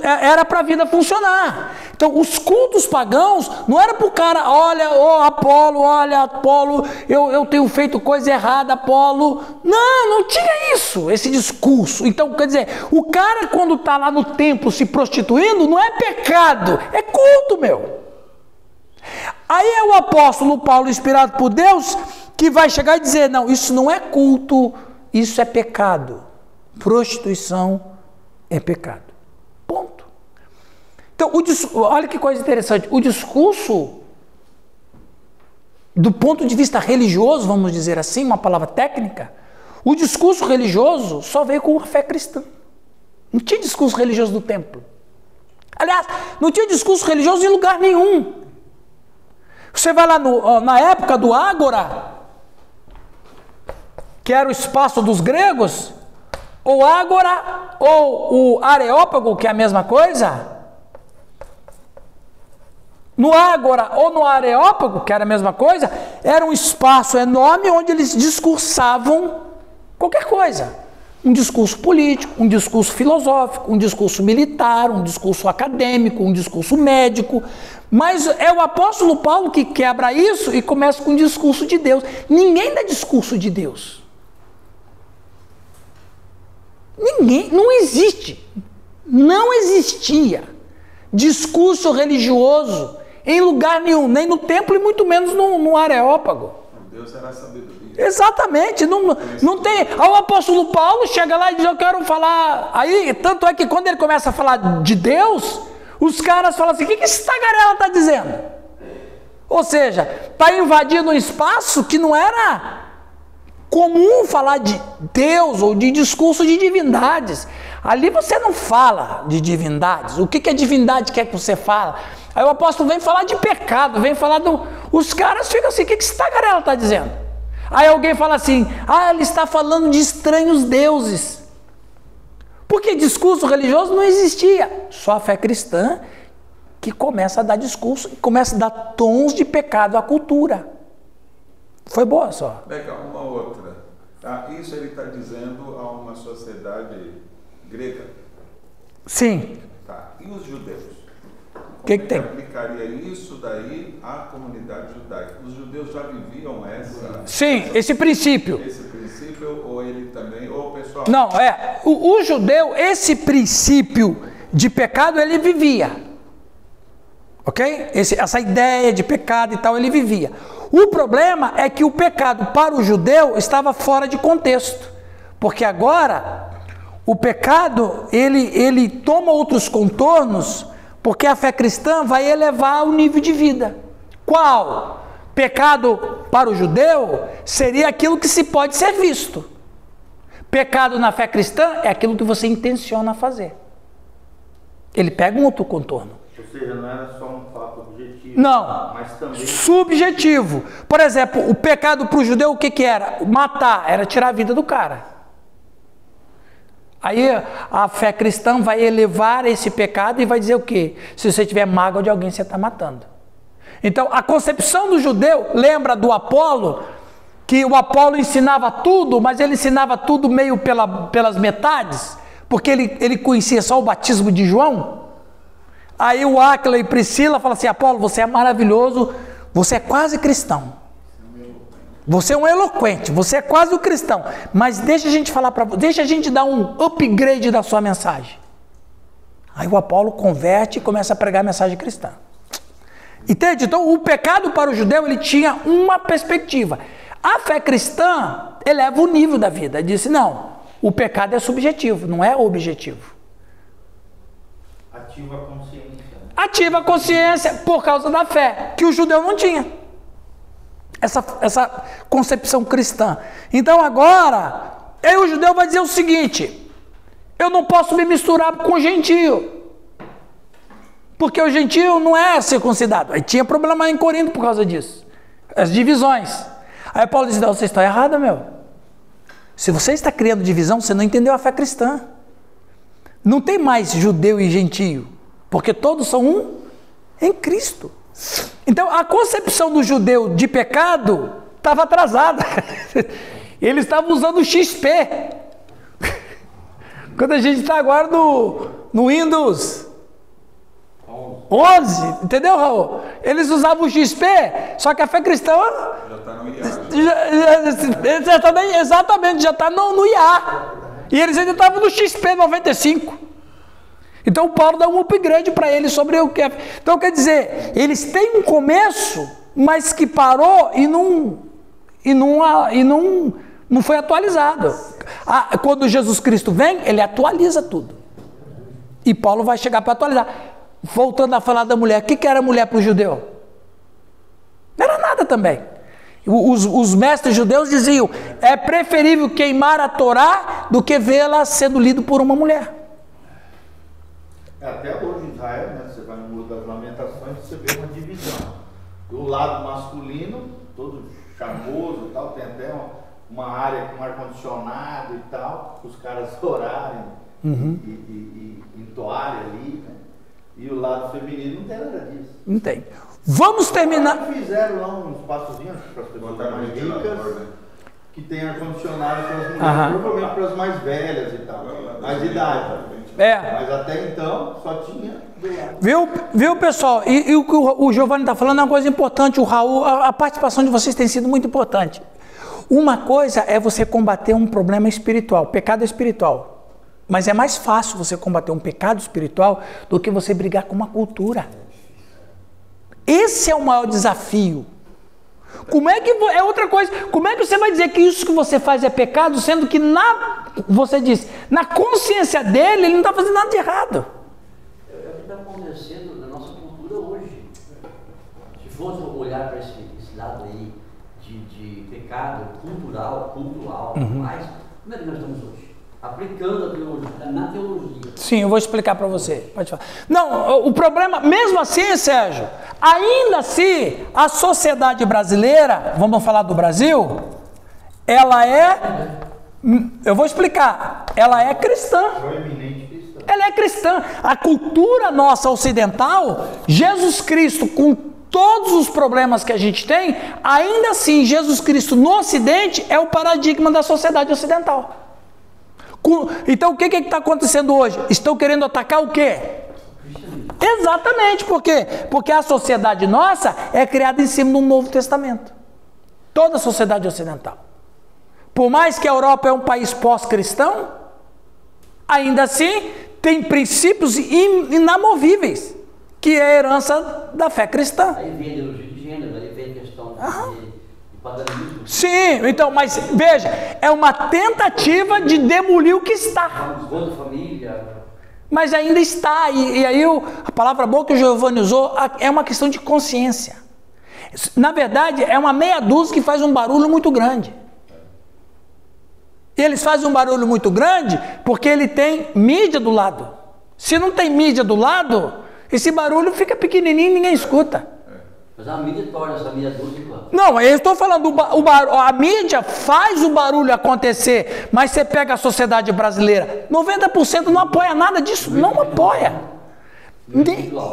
era para a vida funcionar. Então os cultos pagãos não era para o cara, olha Apolo, eu tenho feito coisa errada, Apolo. Não tinha isso, esse discurso. Então quer dizer, o cara quando está lá no templo se prostituindo, não é pecado, é culto, meu. Aí é o apóstolo Paulo, inspirado por Deus, que vai chegar e dizer, não, isso não é culto, isso é pecado. Prostituição é pecado. Ponto. Então, olha que coisa interessante. O discurso, do ponto de vista religioso, vamos dizer assim, uma palavra técnica, o discurso religioso só veio com a fé cristã. Não tinha discurso religioso do templo. Aliás, não tinha discurso religioso em lugar nenhum. Você vai lá na época do Ágora, que era o espaço dos gregos, ou Ágora, ou o Areópago, que é a mesma coisa. No Ágora ou no Areópago, que era a mesma coisa, era um espaço enorme onde eles discursavam qualquer coisa. Um discurso político, um discurso filosófico, um discurso militar, um discurso acadêmico, um discurso médico. Mas é o apóstolo Paulo que quebra isso e começa com o discurso de Deus. Ninguém dá discurso de Deus. Ninguém, não existe, não existia discurso religioso em lugar nenhum, nem no templo e muito menos no Areópago. Deus era a sabedoria. Exatamente, não tem. O apóstolo Paulo chega lá e diz, eu quero falar. Aí, tanto é que quando ele começa a falar de Deus, os caras falam assim, o que esse tagarela está dizendo? Ou seja, está invadindo um espaço que não era comum falar de Deus ou de discurso de divindades. Ali você não fala de divindades. O que a divindade quer que você fale? Aí o apóstolo vem falar de pecado, vem falar do... Os caras ficam assim, o que esse tagarela está dizendo? Aí alguém fala assim, ele está falando de estranhos deuses. Porque discurso religioso não existia. Só a fé cristã que começa a dar discurso, começa a dar tons de pecado à cultura. Foi boa só. Legal, uma outra. Isso ele está dizendo a uma sociedade grega. Sim. Tá. E os judeus? O que tem? Aplicaria isso daí à comunidade judaica? Os judeus já viviam essa... Sim, esse princípio. Esse princípio, ou ele também, ou o pessoal... Não, o judeu, esse princípio de pecado, ele vivia. Ok? Essa ideia de pecado e tal, ele vivia. O problema é que o pecado para o judeu estava fora de contexto, porque agora o pecado ele toma outros contornos, porque a fé cristã vai elevar o nível de vida. Qual? Pecado para o judeu seria aquilo que se pode ser visto. Pecado na fé cristã é aquilo que você intenciona fazer. Ele pega um outro contorno. Ou seja, não era só um fato objetivo. Não, mas também subjetivo. Por exemplo, o pecado para o judeu, o que era? Matar, era tirar a vida do cara. Aí a fé cristã vai elevar esse pecado e vai dizer o quê? Se você tiver mágoa de alguém, você está matando. Então, a concepção do judeu, lembra do Apolo? Que o Apolo ensinava tudo, mas ele ensinava tudo meio pelas metades, porque ele conhecia só o batismo de João. Aí o Áquila e Priscila falam assim, Apolo, você é maravilhoso, você é quase cristão. Você é um eloquente, você é quase um cristão. Mas deixa a gente falar deixa a gente dar um upgrade da sua mensagem. Aí o Apolo converte e começa a pregar a mensagem cristã. Entende? Então o pecado para o judeu, ele tinha uma perspectiva. A fé cristã eleva o nível da vida. Ele disse, não, o pecado é subjetivo, não é objetivo. ativa a consciência. Ativa a consciência por causa da fé, que o judeu não tinha. Essa concepção cristã. Então agora, aí o judeu vai dizer o seguinte, eu não posso me misturar com o gentio, porque o gentio não é circuncidado. Aí tinha problema em Corinto por causa disso, as divisões. Aí Paulo diz, não, você está errado, meu. Se você está criando divisão, você não entendeu a fé cristã. Não tem mais judeu e gentio, porque todos são um em Cristo. Então, a concepção do judeu de pecado estava atrasada. Eles estavam usando o XP. Quando a gente está agora no Windows 11, entendeu, Raul? Eles usavam o XP, só que a fé cristã já está no IA. Exatamente, já está no IA. E eles ainda estavam no XP 95. Então o Paulo dá um upgrade para eles sobre o que é. Então quer dizer, eles têm um começo, mas que parou e não foi atualizado. Quando Jesus Cristo vem, ele atualiza tudo. E Paulo vai chegar para atualizar. Voltando a falar da mulher, o que era mulher para o judeu? Não era nada também. Os mestres judeus diziam, é preferível queimar a Torá do que vê-la sendo lida por uma mulher. Até hoje em Israel, né, você vai no Muro das Lamentações, você vê uma divisão. Do lado masculino, todo charmoso e tal, tem até uma área com ar-condicionado e tal, os caras orarem e entoarem ali, né? E o lado feminino não tem nada disso. Não tem. Vamos terminar. Fizeram lá uns espaçozinhos para as pessoas mais ricas, que tem ar-condicionado para as mulheres, provavelmente para as mais velhas e tal, mais idade. Mas até então só tinha do lado. Viu, pessoal? E o que o Giovanni está falando é uma coisa importante. O Raul, a participação de vocês tem sido muito importante. Uma coisa é você combater um problema espiritual, pecado espiritual. Mas é mais fácil você combater um pecado espiritual do que você brigar com uma cultura. Esse é o maior desafio. Como é que é outra coisa? Como é que você vai dizer que isso que você faz é pecado, sendo que você diz, na consciência dele, ele não está fazendo nada de errado? É o que está acontecendo na nossa cultura hoje. Se fosse olhar para esse lado aí de pecado cultural, mas como é que nós estamos hoje? Aplicando a teologia, na teologia. Sim, eu vou explicar para você. Pode falar. Não, o problema, mesmo assim, Sérgio, ainda assim, a sociedade brasileira, vamos falar do Brasil, ela eu vou explicar, ela é cristã. Ela é cristã. A cultura nossa ocidental, Jesus Cristo, com todos os problemas que a gente tem, ainda assim, Jesus Cristo no Ocidente é o paradigma da sociedade ocidental. Então o que está acontecendo hoje? Estão querendo atacar o quê? Exatamente, por quê? Porque a sociedade nossa é criada em cima do Novo Testamento. Toda a sociedade ocidental. Por mais que a Europa é um país pós-cristão, ainda assim tem princípios inamovíveis, que é a herança da fé cristã. Aí vem a ideologia de gênero, aí vem a questão de paganismo. Sim, então, mas veja, é uma tentativa de demolir o que está. Família. Mas ainda está, e aí a palavra boa que o Giovanni usou é uma questão de consciência. Na verdade, é uma meia dúzia que faz um barulho muito grande. E eles fazem um barulho muito grande porque ele tem mídia do lado. Se não tem mídia do lado, esse barulho fica pequenininho e ninguém escuta. Mas a mídia torna essa meia dúzia igual. Não, eu estou falando, a mídia faz o barulho acontecer, mas você pega a sociedade brasileira, 90% não apoia nada disso, não apoia.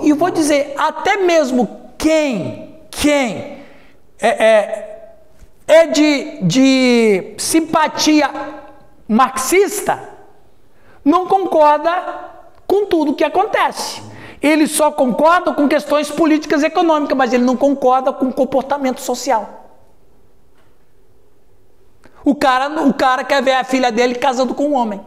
E eu vou dizer, até mesmo quem é de simpatia marxista, não concorda com tudo que acontece. Ele só concorda com questões políticas e econômicas, mas ele não concorda com o comportamento social. O cara quer ver a filha dele casando com um homem.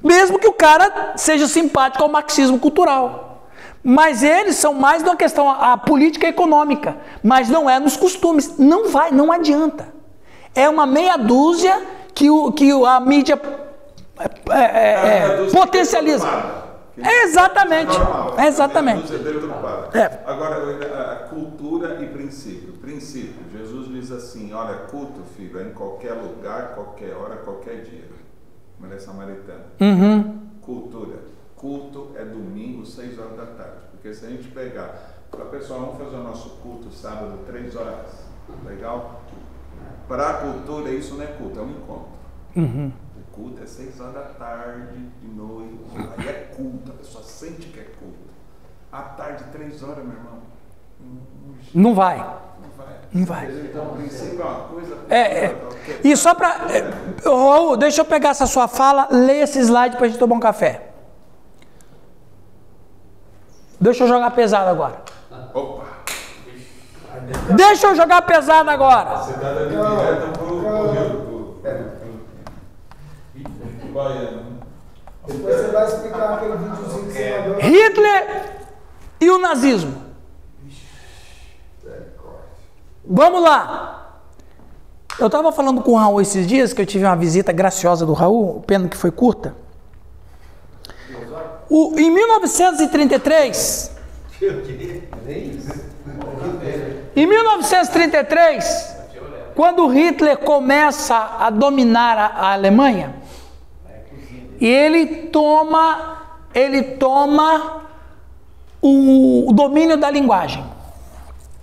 Mesmo que o cara seja simpático ao marxismo cultural. Mas eles são mais numa questão a política e econômica, mas não é nos costumes. Não adianta. É uma meia dúzia que a mídia potencializa. Exatamente. Agora, a cultura e princípio. Jesus diz assim, olha, culto, filho, é em qualquer lugar, qualquer hora, qualquer dia. Mulher samaritana. Cultura. Culto é domingo, 6 horas da tarde. Porque se a gente pegar, pessoal, vamos fazer o nosso culto sábado, 3 horas. Legal? Para a cultura, isso não é culto, é um encontro. O culto é 6 horas da tarde, de noite. Aí é culto, a pessoa sente que é culto. À tarde, 3 horas, meu irmão. Não vai. Não vai. Então, o princípio é uma coisa. E só para. Raul, deixa eu pegar essa sua fala, lê esse slide para a gente tomar um café. Deixa eu jogar pesado agora. Opa! Deixa eu jogar pesado agora. Você está dando direto pro baiano. Depois você vai explicar aquele videozinho que você mandou. Hitler e o nazismo. Vamos lá. Eu estava falando com o Raul esses dias, que eu tive uma visita graciosa do Raul, pena que foi curta. Em 1933, quando Hitler começa a dominar a Alemanha, ele toma o domínio da linguagem.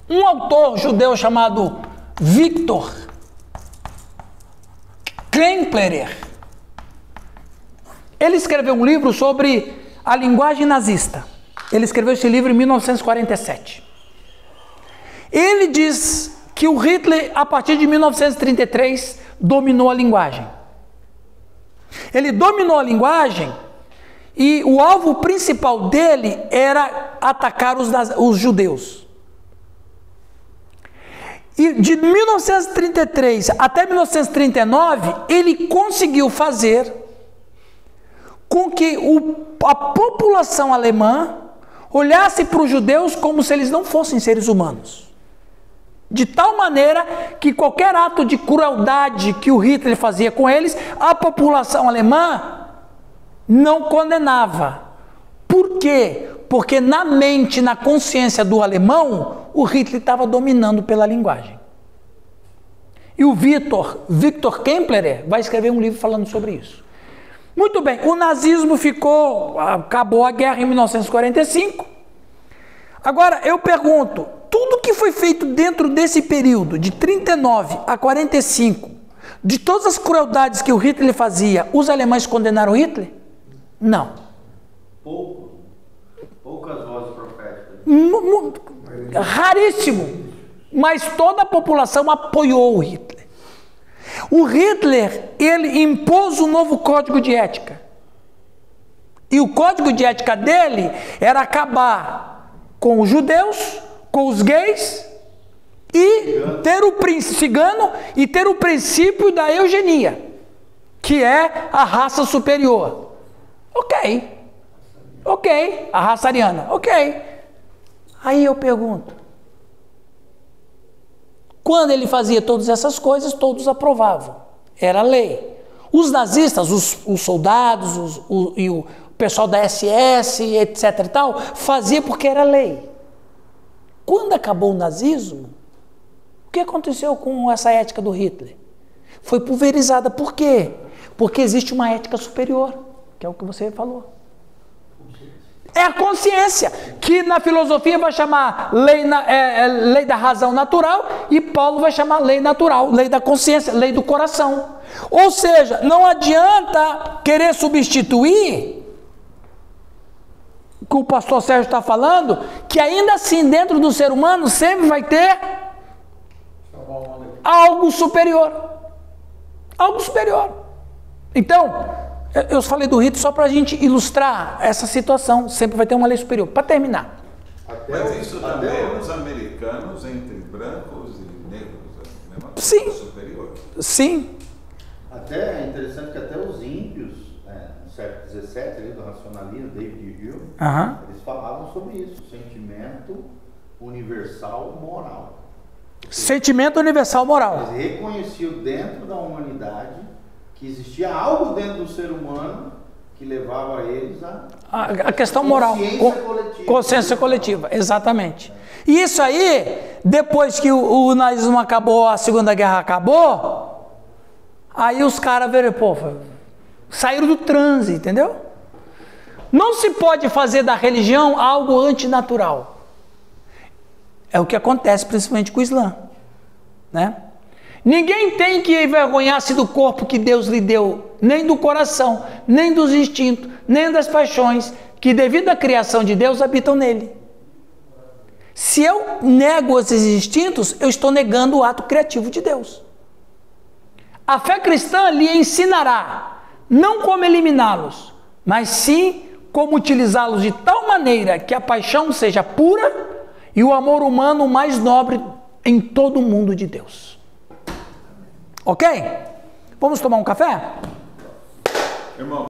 Um autor judeu chamado Victor Kempler, ele escreveu um livro sobre a linguagem nazista. Ele escreveu esse livro em 1947. Ele diz que o Hitler, a partir de 1933, dominou a linguagem. Ele dominou a linguagem e o alvo principal dele era atacar os judeus. E de 1933 até 1939, ele conseguiu fazer com que a população alemã olhasse para os judeus como se eles não fossem seres humanos. De tal maneira que qualquer ato de crueldade que o Hitler fazia com eles, a população alemã não condenava. Por quê? Porque na mente, na consciência do alemão, o Hitler estava dominando pela linguagem. E o Victor Kempler vai escrever um livro falando sobre isso. Muito bem, o nazismo acabou a guerra em 1945. Agora, eu pergunto, tudo que foi feito dentro desse período, de 39 a 45, de todas as crueldades que o Hitler fazia, os alemães condenaram Hitler? Não. Poucas vozes proféticas. Raríssimo. Mas toda a população apoiou o Hitler. O Hitler, ele impôs um novo código de ética. E o código de ética dele era acabar com os judeus, com os gays, e ter o cigano e ter o princípio da eugenia, que é a raça superior. Ok, a raça ariana, ok. Aí eu pergunto, quando ele fazia todas essas coisas, todos aprovavam, era lei. Os nazistas, os soldados e o pessoal da SS, etc e tal, fazia porque era lei. Quando acabou o nazismo, o que aconteceu com essa ética do Hitler? Foi pulverizada. Por quê? Porque existe uma ética superior, que é o que você falou. É a consciência, que na filosofia vai chamar lei da razão natural, e Paulo vai chamar lei natural, lei da consciência, lei do coração. Ou seja, não adianta querer substituir o que o pastor Sérgio está falando, que ainda assim dentro do ser humano sempre vai ter algo superior. Algo superior. Então, eu falei do rito só para a gente ilustrar essa situação. Sempre vai ter uma lei superior. Para terminar. Mas isso também os americanos entre brancos e negros, sim, superior. Sim. Até é interessante que até os ímpios, no século XVII, ali, do racionalismo, David Hume, eles falavam sobre isso, sentimento universal moral. Sentimento universal moral. Eles reconheciam dentro da humanidade que existia algo dentro do ser humano que levava eles a questão moral, consciência coletiva, exatamente. E isso aí, depois que o nazismo acabou, a Segunda Guerra acabou, aí os caras saíram do transe, entendeu? Não se pode fazer da religião algo antinatural. É o que acontece principalmente com o Islã, né? Ninguém tem que envergonhar-se do corpo que Deus lhe deu, nem do coração, nem dos instintos, nem das paixões, que devido à criação de Deus habitam nele. Se eu nego esses instintos, eu estou negando o ato criativo de Deus. A fé cristã lhe ensinará não como eliminá-los, mas sim como utilizá-los de tal maneira que a paixão seja pura e o amor humano o mais nobre em todo o mundo de Deus. Ok? Vamos tomar um café? Irmão.